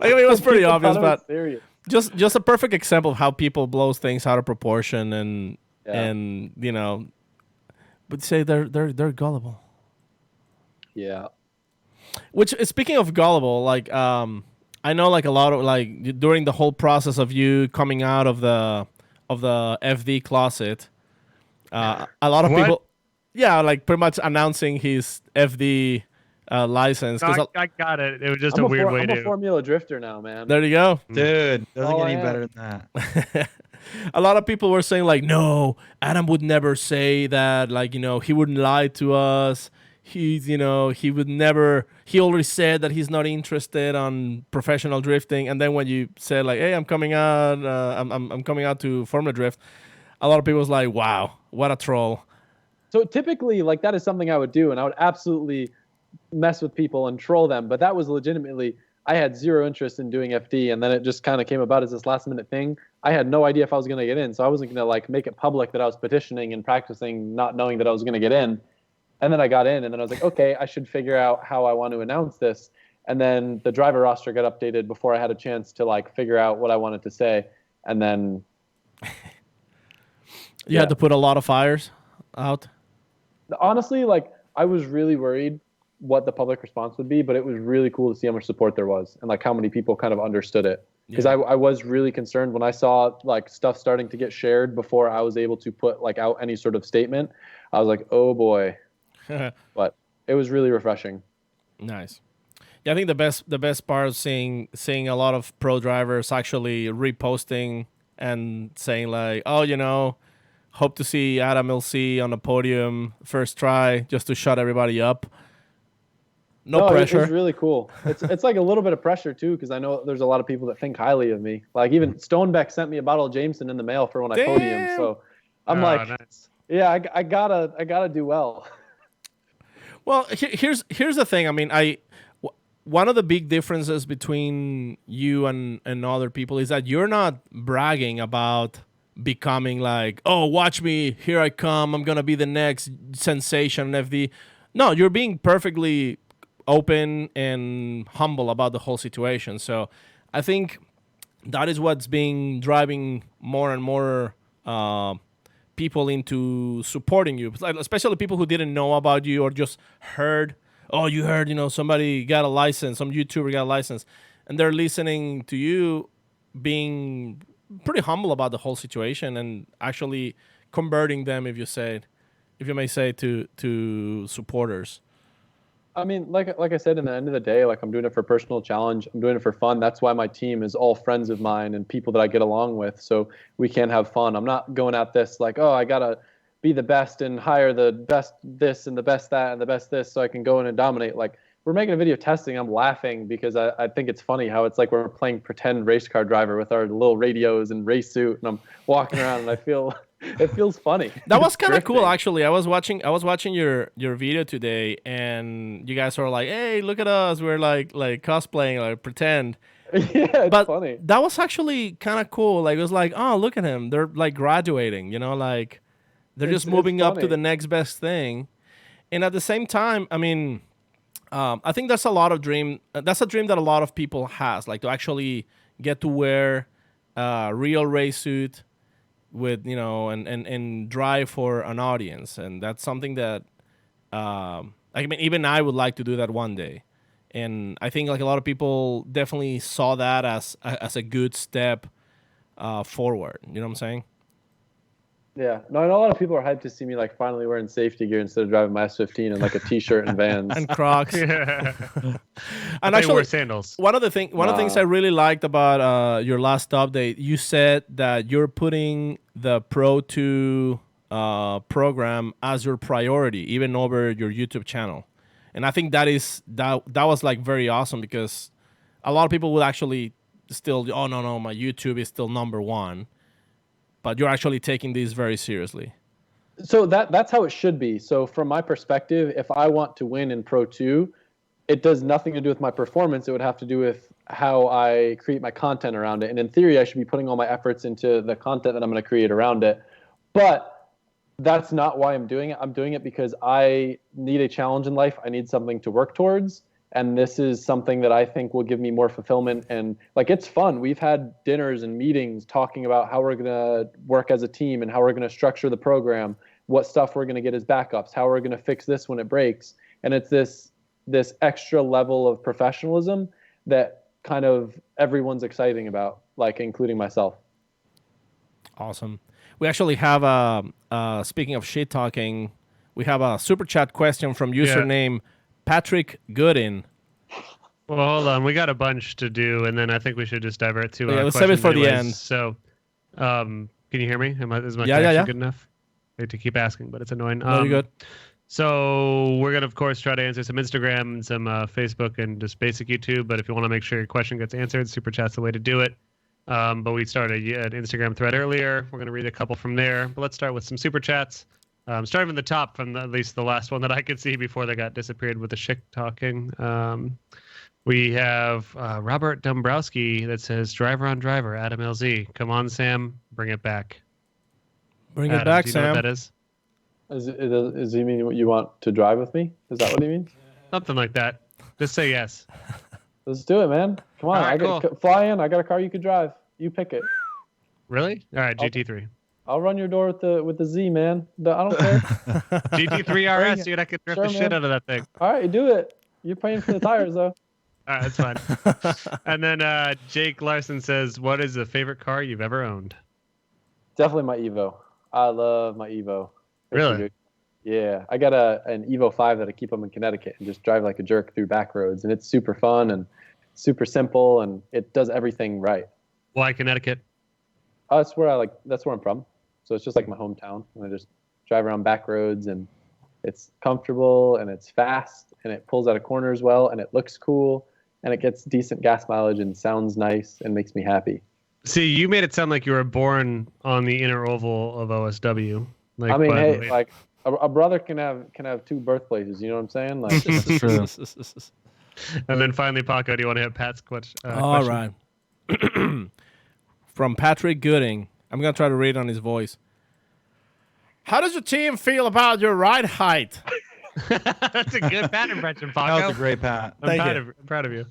It was pretty obvious, but serious. just a perfect example of how people blows things out of proportion and but say they're gullible. Yeah. Which, speaking of gullible, like I know like a lot of like during the whole process of you coming out of the FD closet, a lot of people, like pretty much announcing his FD license. No, I got it. It was just a weird way I'm a Formula Drifter now, man. There you go. Dude, doesn't get any better than that. A lot of people were saying like, no, Adam would never say that. Like, he wouldn't lie to us. He would never. He already said that he's not interested on professional drifting. And then when you said like, hey, I'm coming out, I'm coming out to Formula Drift, a lot of people was like, wow, what a troll. So typically, like that is something I would do, and I would absolutely mess with people and troll them. But that was legitimately, I had zero interest in doing FD, and then it just kind of came about as this last minute thing. I had no idea if I was going to get in, so I wasn't going to like make it public that I was petitioning and practicing, not knowing that I was going to get in. And then I got in, and then I was like, okay, I should figure out how I want to announce this. And then the driver roster got updated before I had a chance to like figure out what I wanted to say. And then You had to put a lot of fires out. honestly, like I was really worried what the public response would be, but it was really cool to see how much support there was and like how many people kind of understood it. Because I was really concerned when I saw like stuff starting to get shared before I was able to put like out any sort of statement. I was like, oh boy. But it was really refreshing. Nice. Yeah, I think the best part of seeing a lot of pro drivers actually reposting and saying like, oh, you know, hope to see Adam LC on the podium first try, just to shut everybody up. No pressure. It's really cool. It's like a little bit of pressure too, because I know there's a lot of people that think highly of me. Like even Stonebeck sent me a bottle of Jameson in the mail for when I podiumed. So I'm Nice. yeah, I gotta do well. Well, here's the thing. I mean, one of the big differences between you and other people is that you're not bragging about becoming like, oh, watch me, here I come, I'm gonna be the next sensation FD. No, you're being perfectly open and humble about the whole situation. So I think that is what's being driving more and more people into supporting you, especially people who didn't know about you or just heard, oh, you heard, you know, somebody got a license, some YouTuber got a license, and they're listening to you being pretty humble about the whole situation and actually converting them, if you may say, to supporters. I mean, like I said, in the end of the day, like I'm doing it for personal challenge. I'm doing it for fun. That's why my team is all friends of mine and people that I get along with, so we can have fun. I'm not going at this like, oh, I gotta be the best and hire the best this and the best that and the best this so I can go in and dominate. Like we're making a video testing. I'm laughing because I think it's funny how it's like we're playing pretend race car driver with our little radios and race suit, and I'm walking around and I feel it feels funny. That was kind of cool, actually. I was watching your video today, and you guys were like, "Hey, look at us! We're like cosplaying, like pretend." Yeah, it's funny. That was actually kind of cool. Like it was like, "Oh, look at him! They're like graduating, you know, like they're just moving up to the next best thing." And at the same time, I mean, I think that's a dream that a lot of people has, like to actually get to wear a real race suit with, you know, and drive for an audience. And that's something that I mean, even I would like to do that one day. And I think like a lot of people definitely saw that as a good step forward. You know what I'm saying? Yeah. No, I know a lot of people are hyped to see me like finally wearing safety gear instead of driving my S15 and like a t-shirt and Vans. And Crocs. Yeah. And I actually, wear sandals. one of the things I really liked about your last update, you said that you're putting the Pro 2 program as your priority, even over your YouTube channel. And I think that was like very awesome, because a lot of people would actually still, oh no, my YouTube is still number one, but you're actually taking this very seriously. So that's how it should be. So from my perspective, if I want to win in Pro 2, it does nothing to do with my performance. It would have to do with how I create my content around it. And in theory, I should be putting all my efforts into the content that I'm going to create around it. But that's not why I'm doing it. I'm doing it because I need a challenge in life. I need something to work towards. And this is something that I think will give me more fulfillment. And like, it's fun. We've had dinners and meetings talking about how we're going to work as a team and how we're going to structure the program, what stuff we're going to get as backups, how we're going to fix this when it breaks. And it's this extra level of professionalism that kind of everyone's exciting about, like including myself. Awesome. We actually have speaking of shit talking, we have a super chat question from username Patrick Goodin. Well, hold on. We got a bunch to do, and then I think we should just divert to let's save it for the anyways. end. So, can you hear me? Is my Yeah. connection good enough? I hate to keep asking, but it's annoying. No, you're good. So we're gonna, of course, try to answer some Instagram and some Facebook and just basic YouTube. But if you want to make sure your question gets answered, Super Chat's the way to do it. But we started an Instagram thread earlier. We're gonna read a couple from there. But let's start with some Super Chats. Starting from the top, from at least the last one that I could see before they got disappeared with the shit talking. We have Robert Dombrowski that says, "Driver on driver, Adam LZ. Come on, Sam, bring it back." Bring Adam, it back, do you know Sam. what that is? Does he mean you want to drive with me? Is that what he means? Something like that. Just say yes. Let's do it, man. Come on, All right, I got cool. fly in. I got a car you could drive. You pick it. Really? All right, GT3. I'll run your door with the Z, man. I don't care. GT3 RS, dude. I could drift Sure, the shit man. out of that thing. All right, do it. You're paying for the tires, though. All right, that's fine. And then Jake Larson says, "What is the favorite car you've ever owned?" Definitely my Evo. I love my Evo. Really? Good. Yeah, I got an Evo 5 that I keep them in Connecticut and just drive like a jerk through back roads, and it's super fun and super simple, and it does everything right. Why Connecticut? That's where I'm from. So it's just like my hometown, and I just drive around back roads, and it's comfortable and it's fast and it pulls out of corners well and it looks cool and it gets decent gas mileage and sounds nice and makes me happy. See, you made it sound like you were born on the inner oval of OSW. Like, I mean, by the hey, way. like a brother can have two birthplaces. You know what I'm saying? Like, That's true. And then finally, Paco, do you want to hit Pat's question? All right. From Patrick Gooding. I'm going to try to read on his voice. How does your team feel about your ride height? That's a good Pat impression, Paco. That was a great Pat. I'm proud of you.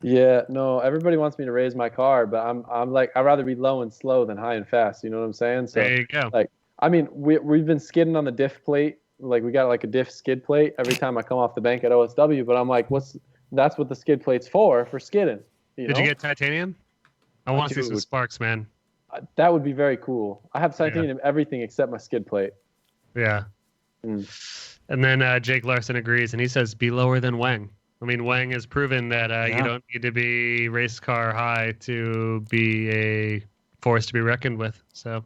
yeah, no, everybody wants me to raise my car, but I'm like, I'd rather be low and slow than high and fast. You know what I'm saying? So, There you go. like, I mean, we've been skidding on the diff plate. Like, we got like a diff skid plate every time I come off the bank at OSW. But I'm like, that's what the skid plate's for skidding. Did you get titanium? I want to see some Dude. sparks, man. That would be very cool. I have titanium everything except my skid plate. Yeah. Mm. And then Jake Larson agrees, and he says, be lower than Wang. I mean, Wang has proven that you don't need to be race car high to be a force to be reckoned with. So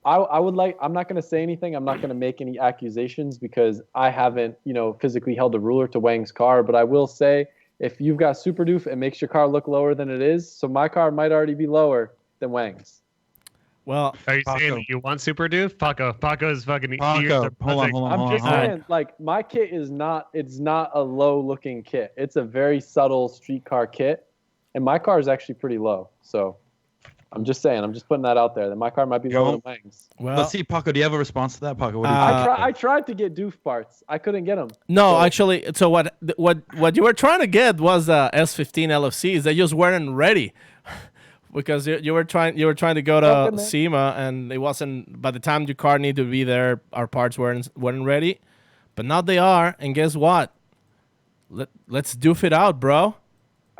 I would like. I'm not going to say anything. I'm not going to make any accusations because I haven't, physically held a ruler to Wang's car. But I will say, if you've got Super Doof, it makes your car look lower than it is. So my car might already be lower than Wang's. Well, are you saying Paco. that you want Super Doof? Paco's fucking ears Paco, are hold on, buzzing. hold on, I'm hold just on. saying, like, my kit is not. It's not a low-looking kit. It's a very subtle street car kit, and my car is actually pretty low. So, I'm just saying. I'm just putting that out there. That my car might be lower than Wang's. well, Let's see, Paco. Do you have a response to that, Paco? What do you Uh, I tried to get Doof parts. I couldn't get them. no, So- actually, so what you were trying to get was S15 LFCs. They just weren't ready. Because you were trying to go to Okay, man. SEMA and it wasn't. By the time your car needed to be there, our parts weren't ready, but now they are. And guess what? Let's doof it out, bro.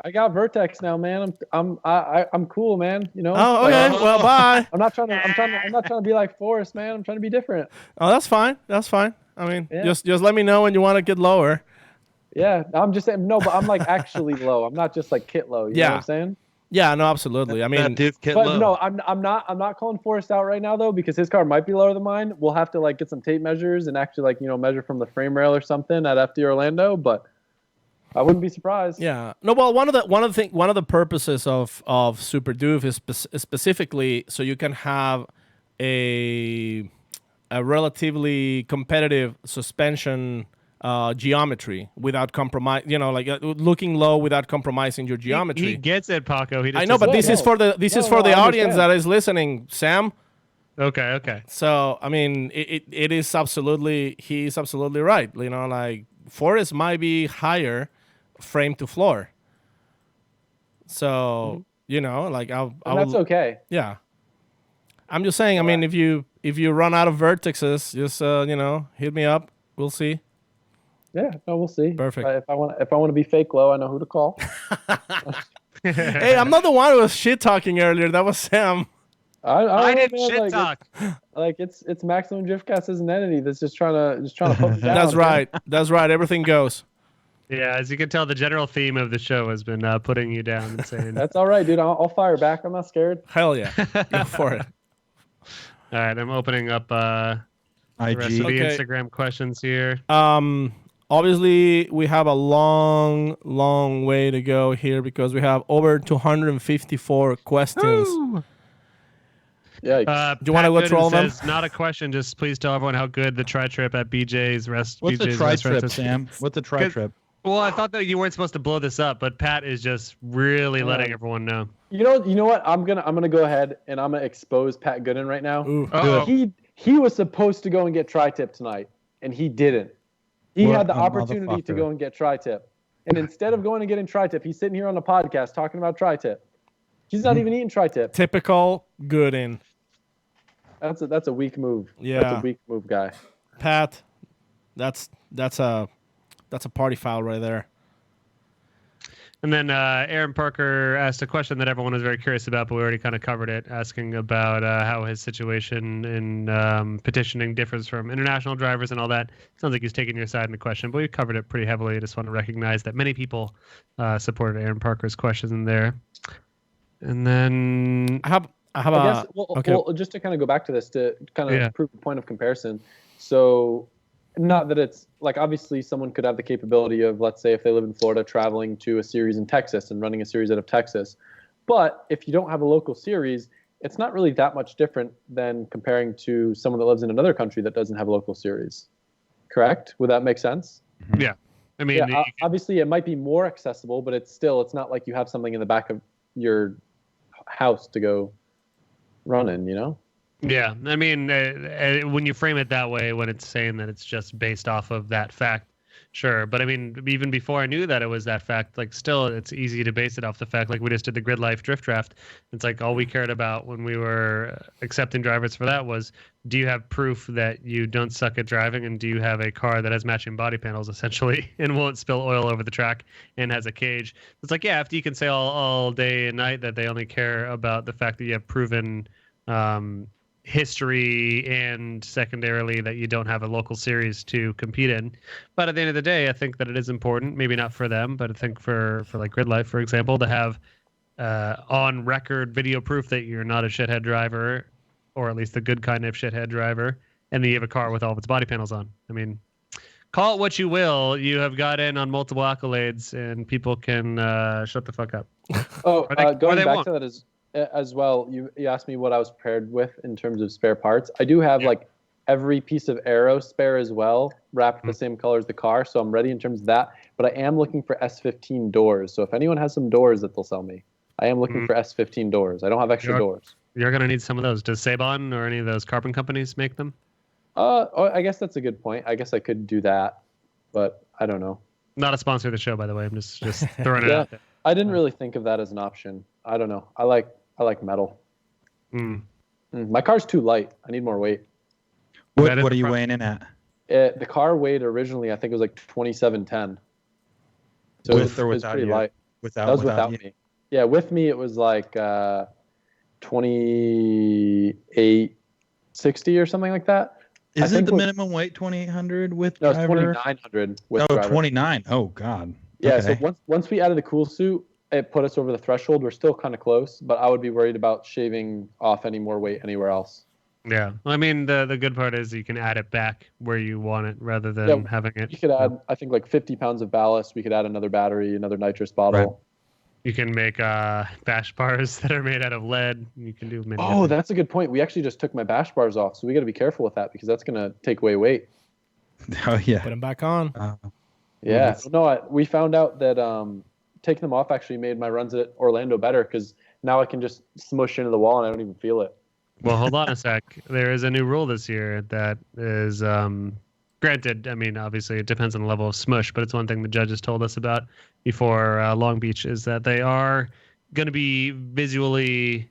I got Vertex now, man. I'm cool, man. Oh, okay. Well, bye. I'm not trying to be like Forrest, man. I'm trying to be different. Oh, that's fine. That's fine. I mean, Yeah. just let me know when you want to get lower. Yeah, I'm just saying no, but I'm like actually low. I'm not just like kit low. You know what I'm saying? Yeah, no, absolutely. I mean, that Doof kit But low. no, I'm not calling Forrest out right now though because his car might be lower than mine. We'll have to like get some tape measures and actually measure from the frame rail or something at FD Orlando. But I wouldn't be surprised. yeah. No, well, one of the purposes of Super Doof is specifically so you can have a relatively competitive suspension geometry without compromise. Looking low without compromising your geometry. He gets it, Paco. He just I know, but doesn't- this is for the I audience understand. that is listening, Sam. Okay. So I mean, it is absolutely he's absolutely right. Like Forrest might be higher frame to floor. So like I And that's okay. yeah. I'm just saying. I mean, if you run out of vertexes, just hit me up. We'll see. Yeah, no, we'll see. Perfect. If I want to be fake low, I know who to call. Hey, I'm not the one who was shit talking earlier. That was Sam. I I don't didn't know, man, shit talk. It's Maximum Driftcast as an entity that's just trying to put me down. That's right. That's right. Everything goes. Yeah, as you can tell, the general theme of the show has been putting you down and saying, That's all right, dude. I'll fire back. I'm not scared. Hell yeah. Go for it. all right, I'm opening up the rest of IG. the Okay. Instagram questions here. Obviously, we have a long way to go here because we have over 254 questions. Yeah. Do you wanna go through all of them? Says, not a question, just please tell everyone how good the tri-trip at BJ's rest. What's the BJ's tri restaurant trip, is. Sam? What's the tri trip? Well, I thought that you weren't supposed to blow this up, but Pat is just really letting everyone know. You know what? I'm gonna go ahead and I'm gonna expose Pat Gooden right now. Ooh. Uh-oh. He was supposed to go and get tri-tip tonight, and he didn't. He What had the a opportunity to motherfucker. go and get tri-tip. And instead of going and getting tri-tip, he's sitting here on the podcast talking about tri-tip. He's not even eating tri-tip. Typical Gooden. That's a weak move. Yeah. That's a weak move, guy. Pat, that's a party foul right there. And then Aaron Parker asked a question that everyone was very curious about, but we already kind of covered it, asking about how his situation in petitioning differs from international drivers and all that. Sounds like he's taking your side in the question, but we covered it pretty heavily. I just want to recognize that many people supported Aaron Parker's questions in there. And then I guess, well, just to kind of go back to this, to kind of prove the point of comparison. So, not that it's like, obviously someone could have the capability of, let's say if they live in Florida, traveling to a series in Texas and running a series out of Texas. But if you don't have a local series, it's not really that much different than comparing to someone that lives in another country that doesn't have a local series. Correct? Would that make sense? Yeah. I mean, obviously it might be more accessible, but it's not like you have something in the back of your house to go run in, you know? Yeah, I mean, when you frame it that way, when it's saying that it's just based off of that fact, sure. But I mean, even before I knew that it was that fact, like still, it's easy to base it off the fact, like we just did the Grid Life Drift Draft. It's like all we cared about when we were accepting drivers for that was, do you have proof that you don't suck at driving, and do you have a car that has matching body panels, essentially, and won't spill oil over the track and has a cage? It's like, yeah, after you can say all day and night that they only care about the fact that you have proven history and secondarily that you don't have a local series to compete in. But at the end of the day, I think that it is important, maybe not for them, but I think for like Grid Life, for example, to have on record video proof that you're not a shithead driver, or at least the good kind of shithead driver, and that you have a car with all of its body panels on. I mean, call it what you will. You have got in on multiple accolades, and people can shut the fuck up. Oh, going back to that as well, you asked me what I was prepared with in terms of spare parts. I do have like every piece of aero spare as well, wrapped the same color as the car, so I'm ready in terms of that. But I am looking for S15 doors. So if anyone has some doors that they'll sell me, I am looking for S15 doors. I don't have extra doors. You're going to need some of those. Does Sabon or any of those carbon companies make them? I guess that's a good point. I guess I could do that, but I don't know. Not a sponsor of the show, by the way. I'm just throwing it out there. I didn't really think of that as an option. I don't know. I like metal. My car's too light. I need more weight. What are you weighing in at? The car weighed originally, I think it was like 2710. So With it or was without pretty you? light. That was without me. Yeah, with me it was like 2860 or something like that. Isn't the minimum weight 2800 with no, driver? It's 2900 with driver. driver. 29. Oh God. Yeah. Okay. So once we added the cool suit, it put us over the threshold. We're still kind of close, but I would be worried about shaving off any more weight anywhere else. Yeah. Well, I mean, the good part is you can add it back where you want it rather than having it. You could add, I think, like 50 pounds of ballast. We could add another battery, another nitrous bottle. Right. You can make bash bars that are made out of lead. You can do many. Oh, that's a good point. We actually just took my bash bars off, so we got to be careful with that because that's going to take away weight. Oh yeah. Put them back on. Yeah. No, we found out that taking them off actually made my runs at Orlando better because now I can just smush into the wall and I don't even feel it. Well, hold on a sec. There is a new rule this year that is, granted, I mean, obviously it depends on the level of smush, but it's one thing the judges told us about before Long Beach is that they are going to be visually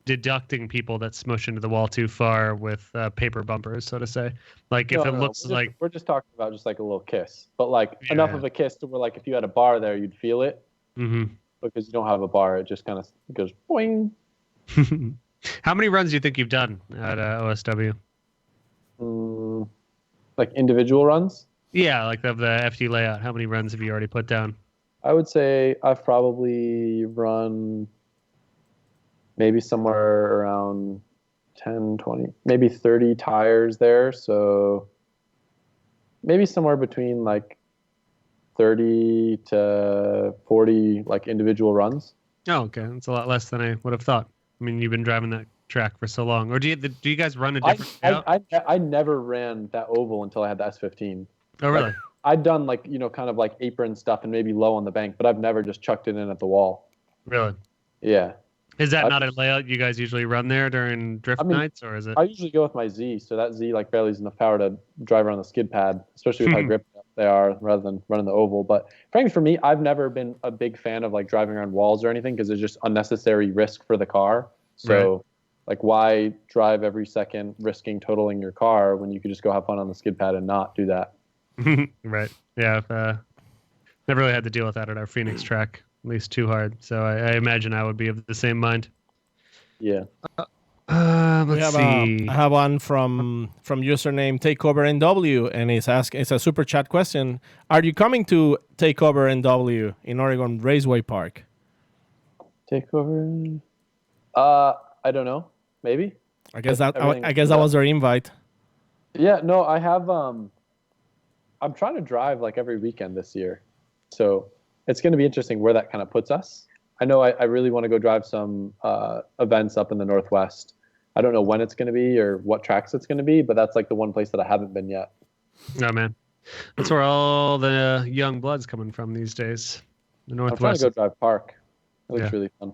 deducting people that smush into the wall too far with paper bumpers, so to say. Like if looks like... We're just talking about just like a little kiss, but like enough of a kiss to where like if you had a bar there, you'd feel it. Mm-hmm. Because you don't have a bar, it just kind of goes boing. How many runs do you think you've done at OSW? Like individual runs? Yeah, like of the FD layout. How many runs have you already put down? I would say I've probably run maybe somewhere around 10, 20, maybe 30 tires there. So maybe somewhere between like 30 to 40 like individual runs. Oh, okay. That's a lot less than I would have thought. I mean, you've been driving that track for so long. Or do you guys run a different layout? I never ran that oval until I had the S15. Oh, really? Like, I'd done like, kind of like apron stuff and maybe low on the bank, but I've never just chucked it in at the wall. Really? Yeah. Is that not a layout you guys usually run there during drift nights, or is it? I usually go with my Z, so that Z like barely has enough power to drive around the skid pad, especially with high grip. they are rather than running the oval. But frankly, for me, I've never been a big fan of like driving around walls or anything because it's just unnecessary risk for the car. So like, why drive every second risking totaling your car when you could just go have fun on the skid pad and not do that? Right. Yeah. I've never really had to deal with that at our Phoenix track, at least too hard. So I imagine I would be of the same mind. Yeah. Let's see. I have one from username TakeoverNW, and it's a super chat question. Are you coming to TakeoverNW in Oregon Raceway Park? Takeover. I don't know. Maybe. I guess that was their invite. Yeah. No, I have. I'm trying to drive like every weekend this year, so it's going to be interesting where that kind of puts us. I know I really want to go drive some events up in the Northwest. I don't know when it's going to be or what tracks it's going to be, but that's like the one place that I haven't been yet. No, man. That's where all the young blood's coming from these days. The I'm trying Northwest. to go drive Park. It looks Yeah. really fun.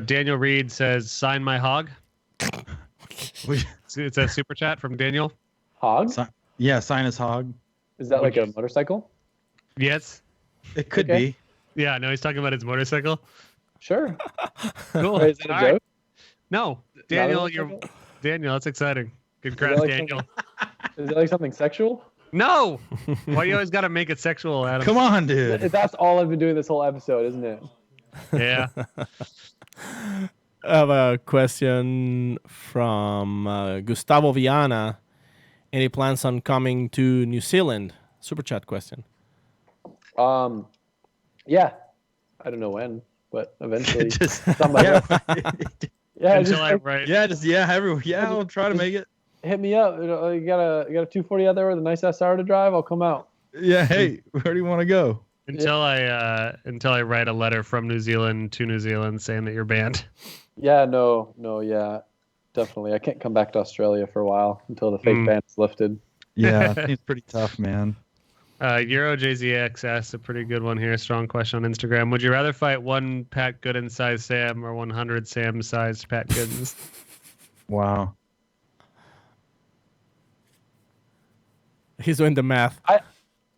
Daniel Reed says, "Sign my hog." It's a super chat from Daniel. Hog? Yeah, sign his hog. Is that like a motorcycle? Yes. It could Okay. be. Yeah. No, he's talking about his motorcycle. Sure. Cool. Wait, is that a All joke? right. No, Daniel, Not a motorcycle? Daniel. That's exciting. Good Is crap, that like Daniel. Is it like something sexual? No. Why you always got to make it sexual, Adam? Come on, dude. That's all I've been doing this whole episode, isn't it? Yeah. I have a question from Gustavo Viana. Any plans on coming to New Zealand? Super chat question. Yeah. I don't know when, but eventually. Just somebody yeah, yeah, Until just I like, write. I'll try to make it. hit me up. You got a 240 out there with a nice SR to drive? I'll come out. Yeah, hey, where do you want to go? Until I write a letter from New Zealand to New Zealand saying that you're banned. Yeah, no, yeah, definitely. I can't come back to Australia for a while until the fake ban is lifted. Yeah, seems pretty tough, man. Euro JZX asked a pretty good one here. Strong question on Instagram. Would you rather fight one Pat Gooden sized Sam or 100 Sam sized Pat Goodens? Wow. He's doing the math.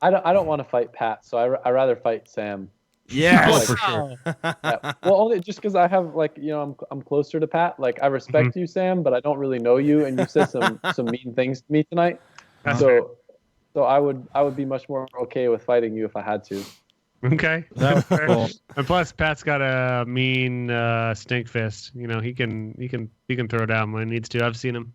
I don't want to fight Pat, so I rather fight Sam. Yes. Oh, for sure. Yeah. Well, only just because I have I'm closer to Pat. Like I respect you, Sam, but I don't really know you, and you said some mean things to me tonight. That's So I would be much more okay with fighting you if I had to. Okay. That was cool. And plus, Pat's got a mean stink fist. You know, he can throw down when he needs to. I've seen him.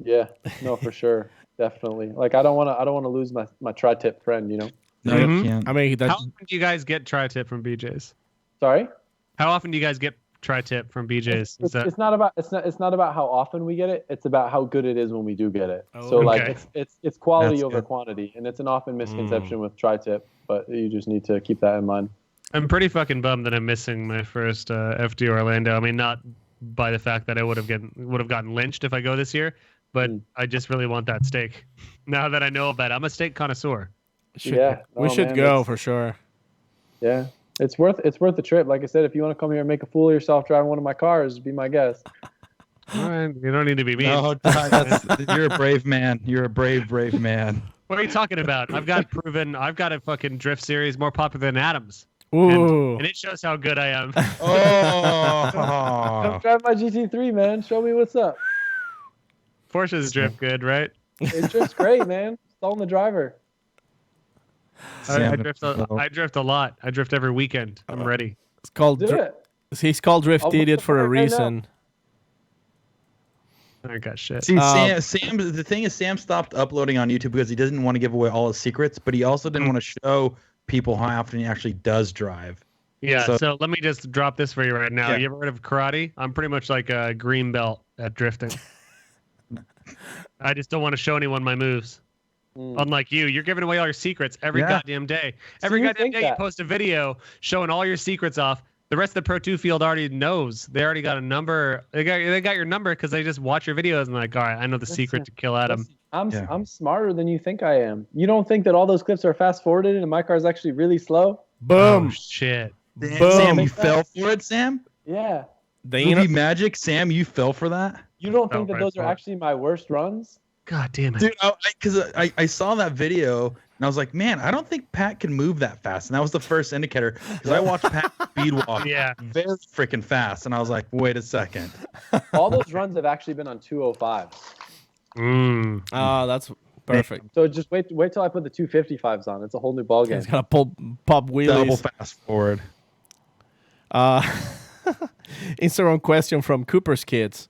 Yeah, no, for sure, definitely. Like I don't want to lose my tri-tip friend. You know. No, Mhm. you can't. I mean, How often do you guys get tri-tip from BJ's? Sorry. How often do you guys get tri-tip from BJ's? It's not about how often we get it. It's about how good it is when we do get it. So okay. like it's quality That's over good. quantity, and it's an often misconception with tri-tip, but you just need to keep that in mind. I'm pretty fucking bummed that I'm missing my first FD Orlando. I mean, not by the fact that I would have gotten lynched if I go this year, but I just really want that steak. Now that I know about it, I'm a steak connoisseur. Yeah, we no, should man, go it's- for sure. Yeah, it's worth the trip. Like I said, if you want to come here and make a fool of yourself driving one of my cars, be my guest. All right, you don't need to be mean. No, you're a brave man. You're a brave man. What are you talking about? I've got a fucking drift series more popular than Adam's. Ooh. And it shows how good I am. Come Oh, drive my GT3, man. Show me what's up. Porsche's drift good, right? It's just great, man. Stalling the driver. I drift a lot. I drift every weekend. I'm ready. It's called. Do it. He's called Drift I'll look Idiot the for a part right now. reason. I got shit. See, Sam. The thing is, Sam stopped uploading on YouTube because he doesn't want to give away all his secrets, but he also didn't want to show people how often he actually does drive. Yeah, So- so let me just drop this for you right now. Yeah. You ever heard of karate? I'm pretty much like a green belt at drifting. I just don't want to show anyone my moves. Unlike you, you're giving away all your secrets every Yeah. goddamn day. Every you goddamn think day you that? post a video showing all your secrets off. The rest of the Pro 2 field already knows. They already got a number. They got your number because they just watch your videos and like, all right, I know the secret to kill Adam. I'm smarter than you think I am. You don't think that all those clips are fast forwarded and my car's actually really slow? Boom. Oh, shit. Sam, you Boom. fell for it, Sam. Yeah. The Movie magic, Sam. You fell for that. You don't think Oh, that right, those are fuck. actually my worst runs? God damn it. Dude, because I saw that video and I was like, man, I don't think Pat can move that fast. And that was the first indicator because I watched Pat speed walk Yeah. very freaking fast. And I was like, wait a second. All those runs have actually been on 205. Mm. Oh, that's perfect. So just wait till I put the 255s on. It's a whole new ball game. He's gonna pop wheelies. Double fast forward. Instagram question from Cooper's Kids.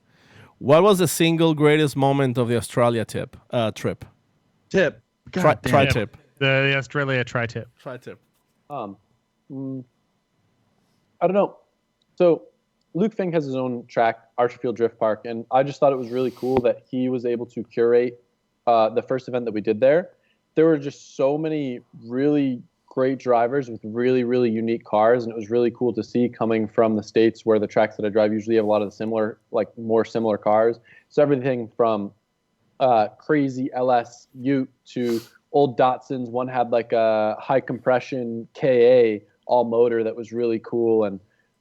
What was the single greatest moment of the Australia trip? Tip. God damn. Tri-tip. The Australia tri-tip. Tri-tip. I don't know. So Luke Fink has his own track, Archerfield Drift Park, and I just thought it was really cool that he was able to curate the first event that we did there. There were just so many really great drivers with really, really unique cars, and it was really cool to see coming from the States where the tracks that I drive usually have a lot of the similar, like more similar cars. So everything from crazy LS Ute to old Datsuns. One had like a high compression KA all motor that was really cool, and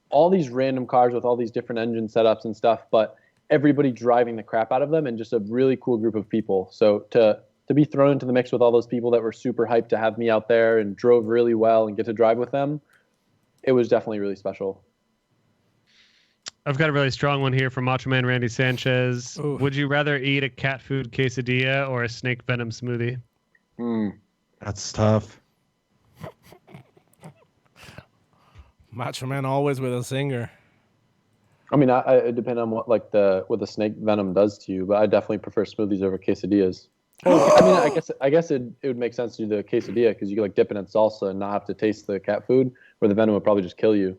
all these random cars with all these different engine setups and stuff, but everybody driving the crap out of them, and just a really cool group of people. So to be thrown into the mix with all those people that were super hyped to have me out there and drove really well and get to drive with them, it was definitely really special. I've got a really strong one here from Macho Man Randy Sanchez. Ooh. Would you rather eat a cat food quesadilla or a snake venom smoothie? That's tough. Macho Man always with a singer. I mean, it depends on what the snake venom does to you, but I definitely prefer smoothies over quesadillas. Well, I mean, I guess it would make sense to do the quesadilla because you could like dip it in salsa and not have to taste the cat food, where the venom would probably just kill you.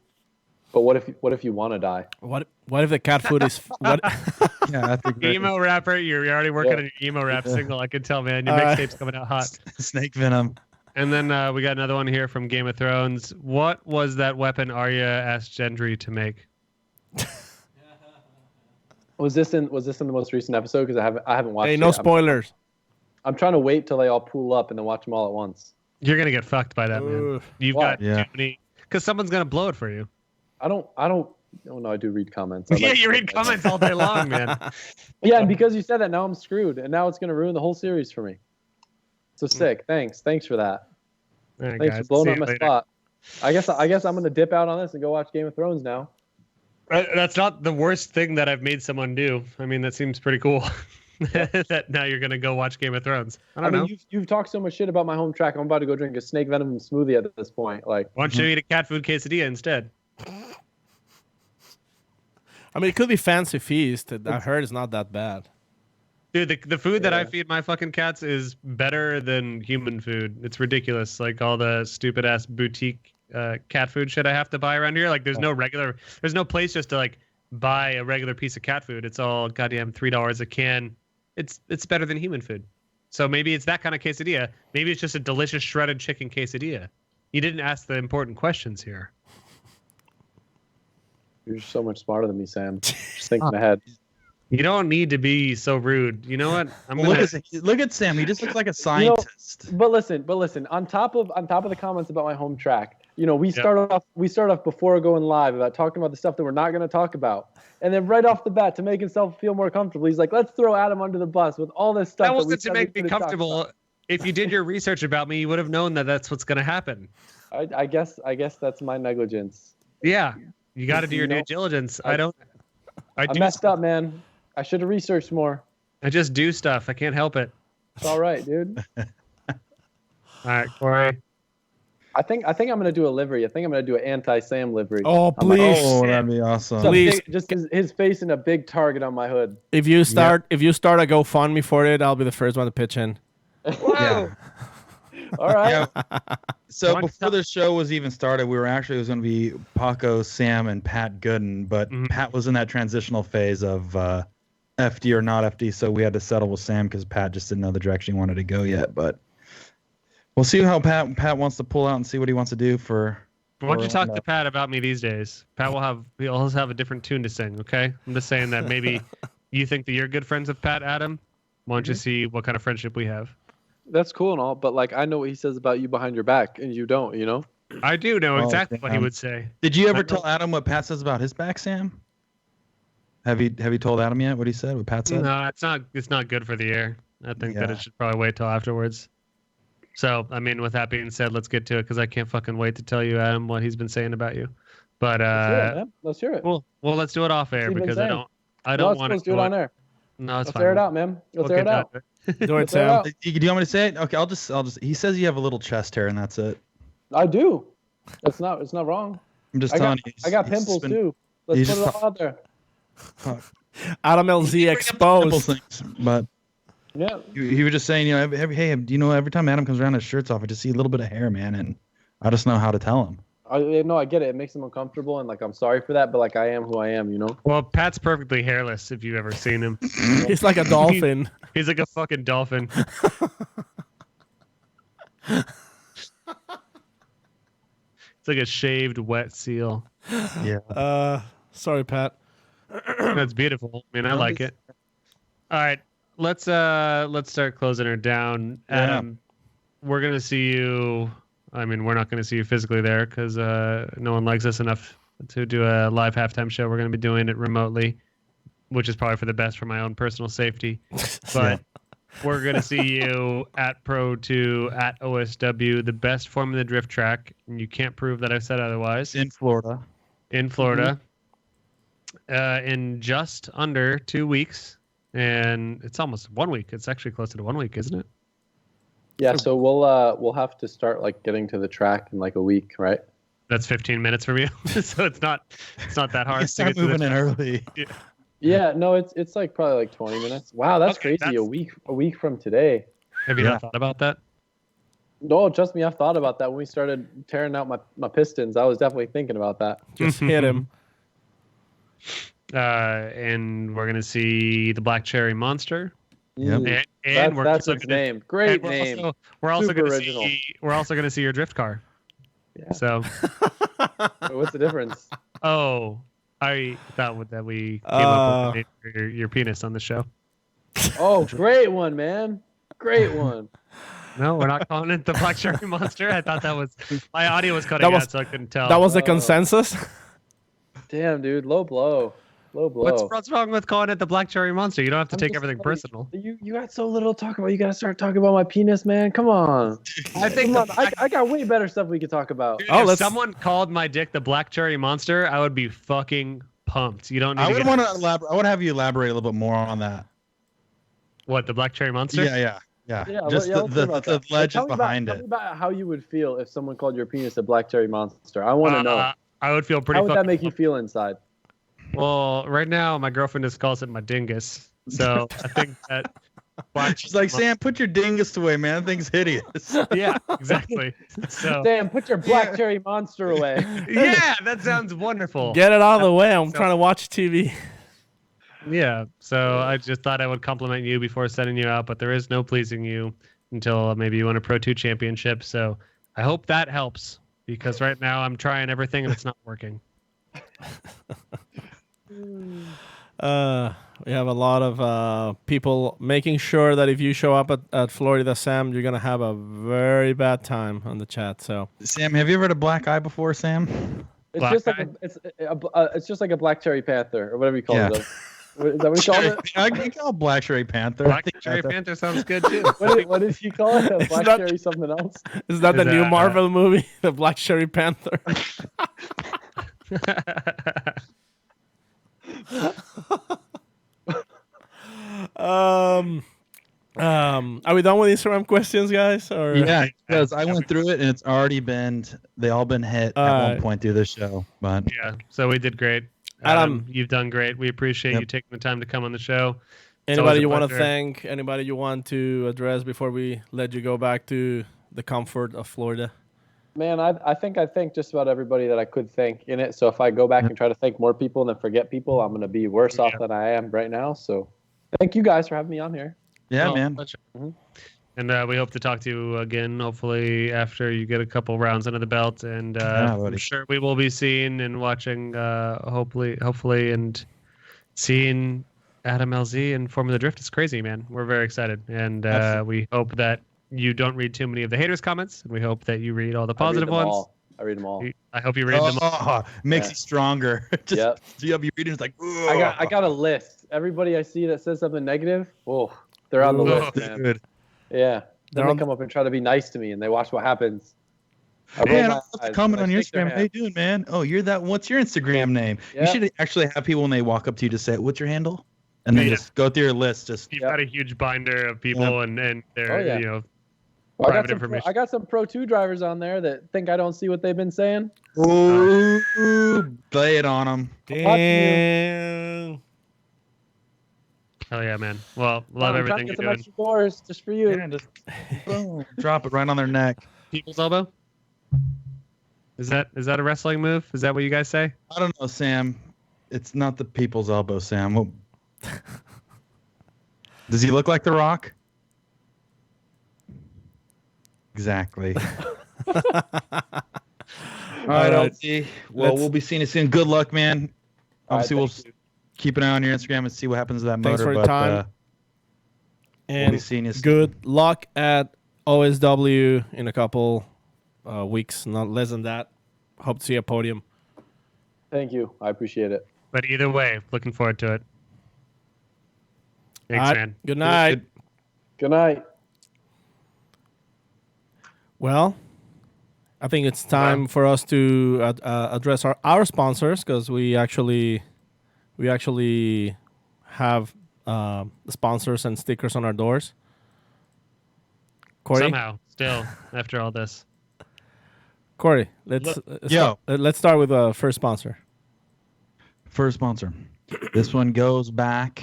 But what if you want to die? What if the cat food is what? Yeah, that's a great Emo rapper, you're already working on your emo rap single. I can tell, man. Your mixtape's coming out hot. snake venom. And then we got another one here from Game of Thrones. What was that weapon Arya asked Gendry to make? Was this in the most recent episode? Because I haven't watched. Hey, it. no spoilers. I'm trying to wait till they all pool up and then watch them all at once. You're gonna get fucked by that, man. Ooh. You've Why? got too many. Because someone's gonna blow it for you. I don't. Oh no, I do read comments. Yeah, you read comments all day long, man. Yeah, and because you said that, now I'm screwed, and now it's gonna ruin the whole series for me. So sick. Thanks for that. All right, Thanks guys, for blowing see up you my later. spot. I guess I'm gonna dip out on this and go watch Game of Thrones now. That's not the worst thing that I've made someone do. I mean, that seems pretty cool. That now you're gonna go watch Game of Thrones. I don't know. You've talked so much shit about my home track. I'm about to go drink a snake venom smoothie at this point. Like, Why don't you eat a cat food quesadilla instead? I mean, it could be fancy feast. I heard it's not that bad. Dude, the food that I Yeah. feed my fucking cats is better than human food. It's ridiculous. Like all the stupid ass boutique cat food shit I have to buy around here. Like there's no place just to like buy a regular piece of cat food. It's all goddamn $3 a can. It's better than human food. So maybe it's that kind of quesadilla. Maybe it's just a delicious shredded chicken quesadilla. You didn't ask the important questions here. you're so much smarter than me, Sam. Just thinking ahead. You don't need to be so rude. You know what? Look at Sam. He just looks like a scientist. But listen. On top of the comments about my home track, we start off before going live about talking about the stuff that we're not going to talk about, and then right off the bat, to make himself feel more comfortable, he's like, "Let's throw Adam under the bus with all this stuff." That we wasn't to said we make me couldn't talk comfortable. about." If you did your research about me, you would have known that that's what's going to happen. I guess that's my negligence. Yeah, you got to do your due know, diligence. I I messed up, man. I should have researched more. I just do stuff. I can't help it. It's all right, dude. All right, Corey. I think I'm gonna do a livery. I think I'm gonna do an anti-Sam livery. Oh, on my- please. Oh, that'd be awesome. Just Please. just his face and a big target on my hood. If you start a GoFundMe for it, I'll be the first one to pitch in. Yeah. All right. Yeah. So One before the show was even started, it was going to be Paco, Sam, and Pat Gooden, but Mhm. Pat was in that transitional phase of FD or not FD, so we had to settle with Sam because Pat just didn't know the direction he wanted to go yet. But we'll see how Pat wants to pull out and see what he wants to do for. Why don't you for talk roundup. to Pat about me these days? Pat he'll always have a different tune to sing. Okay, I'm just saying that maybe you think that you're good friends with Pat, Adam. Why don't you see what kind of friendship we have? That's cool and all, but like I know what he says about you behind your back, and you don't. I do know Oh, exactly what he damn. would say. Did you I ever know. tell Adam what Pat says about his back, Sam? Have you told Adam yet what he said? What Pat said? No, it's not good for the air. I think that Yeah. it should probably wait till afterwards. So, I mean, with that being said, let's get to it because I can't fucking wait to tell you, Adam, what he's been saying about you. But Let's hear it, man. Let's hear it. well, let's do it off air he been because I saying? don't No, want let's to do it on air. No, it's Let's fine. air it out, man. Let's We'll air it get out. down Do it, Let's air it Sam. out. Do you want me to say it? Okay, I'll just. He says you have a little chest hair, and that's it. I do. It's not wrong. I'm just I telling got, you. I got pimples too. Let's he's put it just all out there. Adam LZ exposed. Things, but Yeah. he was just saying, hey, do you know every time Adam comes around, his shirt's off, I just see a little bit of hair, man, and I just know how to tell him. I get it. It makes him uncomfortable, and like I'm sorry for that, but like I am who I am, you know. Well, Pat's perfectly hairless if you've ever seen him. He's like a dolphin. He's like a fucking dolphin. It's like a shaved wet seal. Yeah. Sorry, Pat. That's beautiful. I mean, I like it. All right, let's start closing her down. Adam, we're gonna see you. I mean, we're not gonna see you physically there because no one likes us enough to do a live halftime show. We're gonna be doing it remotely, which is probably for the best for my own personal safety. But we're gonna see you at Pro 2 at OSW, the best form of the drift track, and you can't prove that I said otherwise. In Florida. In Florida, in just under 2 weeks, and it's almost 1 week. It's actually closer to 1 week, isn't it? Yeah. So we'll have to start like getting to the track in like a week, right? That's 15 minutes from you, so it's not that hard You to start get to the moving in early. Yeah. No, it's like probably like 20 minutes. Wow, that's Okay, crazy. A week from today. Have you Yeah. not thought about that? No, trust me, I've thought about that when we started tearing out my pistons. I was definitely thinking about that. Just hit him. And we're gonna see the Black Cherry Monster, Yep. and we're That's also its gonna, name. Great and we're name. we're also Super gonna original. we're also gonna see your drift car. Yeah. So, Wait, what's the difference? I thought that we came up with the name for your penis on the show. Oh, great one, man. Great one. No, we're not calling it the Black Cherry Monster. I thought that was my audio was cutting That was- out, so I couldn't tell. That was the consensus. Damn, dude. Low blow. Low blow. What's wrong with calling it the Black Cherry Monster? You don't have to I'm take just everything like, personal. You got so little to talk about. You got to start talking about my penis, man. Come on. I think Come on. I got way better stuff we could talk about. Dude, Oh, if let's- someone called my dick the Black Cherry Monster, I would be fucking pumped. You don't need I to would get want to elaborate. I would have you elaborate a little bit more on that. what the Black Cherry Monster. Yeah. Yeah, Just let's hear about the that. legend Tell me behind Tell it. me about how you would feel if someone called your penis a black cherry monster. I want to know. I would feel pretty. How would that fucking make you feel inside? Well, right now my girlfriend just calls it my dingus. So I think that. Black She's like, Sam, put your dingus away, man. That thing's hideous. Yeah, exactly. So Damn, put your black cherry monster away. yeah, that sounds wonderful. Get it out of the way. I'm trying to watch TV. Yeah, so I just thought I would compliment you before sending you out, but there is no pleasing you until maybe you win a Pro 2 championship. So I hope that helps because right now I'm trying everything and it's not working. We have a lot of people making sure that if you show up at Florida Sam, you're gonna have a very bad time on the chat. So Sam, have you ever had a black eye before, Sam? It's Black just like guy? it's just like a black cherry panther or whatever you call Yeah. it. Is that what you call it? I can call it Black Cherry Panther. Black Cherry Panther sounds good too. What did he call it? A black that- cherry something else? is that the Is new that- Marvel movie, The Black Cherry Panther? Are we done with Instagram questions, guys? Or Yeah, because I went through it and it's already been. They all been hit at one point through the show. But Yeah, so we did great. Adam, You've done great. We appreciate Yep. you taking the time to come on the show. anybody a you want to pleasure. thank? Anybody you want to address before we let you go back to the comfort of Florida? Man, I think I thanked just about everybody that I could thank in it. So if I go back and try to thank more people and then forget people, I'm gonna be worse off than I am right now. So thank you guys for having me on here. yeah, Well, man. pleasure. Mhm. And we hope to talk to you again, hopefully after you get a couple rounds under the belt. And Yeah, I'm buddy. sure we will be seeing and watching, hopefully, and seeing Adam LZ and Formula Drift. It's crazy, man. We're very excited, and we hope that you don't read too many of the haters' comments, and we hope that you read all the positive ones. I read them all. I hope you read them all. Oh, makes Yeah. you stronger. Just Yep. you have your reading. It's like, I got a list. Everybody I see that says something negative, oh, They're on the Ooh, list, man. Dude. Yeah. They're Then on they come up and try to be nice to me, and they watch what happens. I roll Man, my I'll have to eyes, comment but I on your shake their Instagram. How you hand. doing, man? Oh, you're that. What's your Instagram name? You Yep. should actually have people when they walk up to you just say, "What's your handle?" And then Yeah. just go through your list. Just You've Yep. got a huge binder of people and their Oh, yeah. private Well, I got information. I got some Pro 2 drivers on there that think I don't see what they've been saying. ooh, lay it on them. Damn. Hell yeah, man. Well, love I'm trying everything to you're get some doing. extra doors just for you. Yeah, just boom, drop it right on their neck. People's elbow. Is that a wrestling move? Is that what you guys say? I don't know, Sam. It's not the people's elbow, Sam. Well, does he look like The Rock? Exactly. All right, right. LT. Well, Let's- we'll be seeing you soon. Good luck, man. All right, Obviously, we'll thank you. keep an eye on your Instagram and see what happens to that Thanks motor. for your But time. we'll be And seeing you soon. good luck at OSW in a couple weeks, not less than that. Hope to see you at podium. Thank you. I appreciate it. But either way, looking forward to it. Thanks, All right, man. Good night. Good night. Well, I think it's time for us to address our sponsors because we actually have sponsors and stickers on our doors. Corey, Somehow, still, after all this. Corey, let's Yo. let's start with the first sponsor. First sponsor. This one goes back,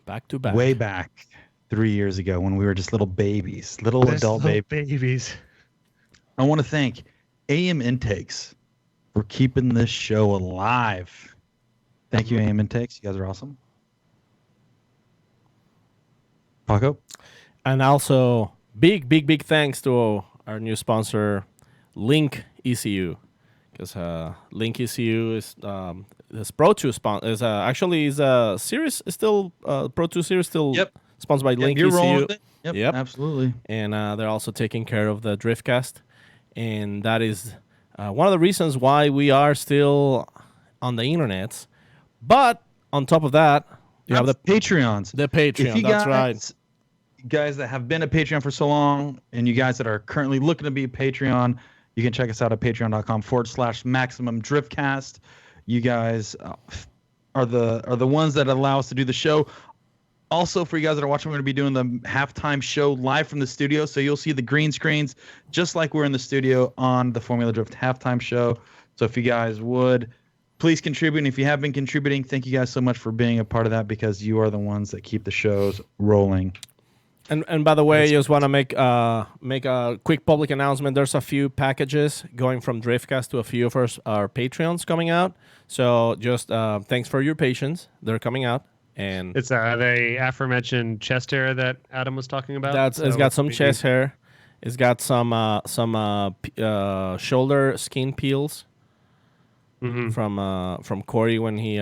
Back to back. way back, 3 years ago when we were just little babies, little adult babies. I want to thank AM Intakes for keeping this show alive. Thank you, AM Intakes. You guys are awesome. Paco? And also, big thanks to our new sponsor, Link ECU, because Link ECU is this Pro 2 is actually is a series is still Pro 2 series still Yep. sponsored by Link You're ECU, rolling with it? Yep. Absolutely. and they're also taking care of the Driftcast, and that is one of the reasons why we are still on the internet. But on top of that, you have the Patreons. Patreon. If you That's guys, right. guys that have been a Patreon for so long, and you guys that are currently looking to be a Patreon, you can check us out at patreon.com/Maximum Driftcast. You guys are the ones that allow us to do the show. Also, for you guys that are watching, we're going to be doing the halftime show live from the studio. So you'll see the green screens just like we're in the studio on the Formula Drift halftime show. So if you guys would, please contribute. And if you have been contributing, thank you guys so much for being a part of that because you are the ones that keep the shows rolling. And by the way, I just want to make a quick public announcement. There's a few packages going from Driftcast to a few of our Patreons coming out. So just thanks for your patience. They're coming out. And It's the aforementioned chest hair that Adam was talking about. it's got some chest hair. It's got some shoulder skin peels from Corey when he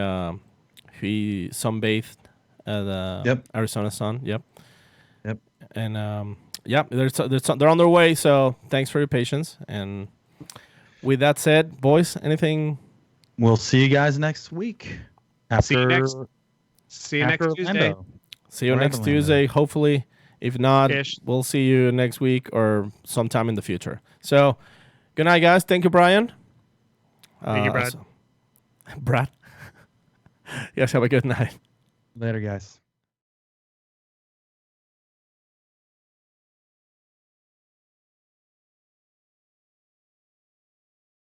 sunbathed at the Arizona sun. Yep. And they're on their way. So thanks for your patience. And with that said, boys, anything? We'll see you guys next week. See you next Tuesday. Orlando. See you Or next Orlando. Tuesday, hopefully. If not, Ish. we'll see you next week or sometime in the future. So, good night, guys. Thank you, Brian. Thank you, Brad. Brad. Yes, have a good night. Later, guys.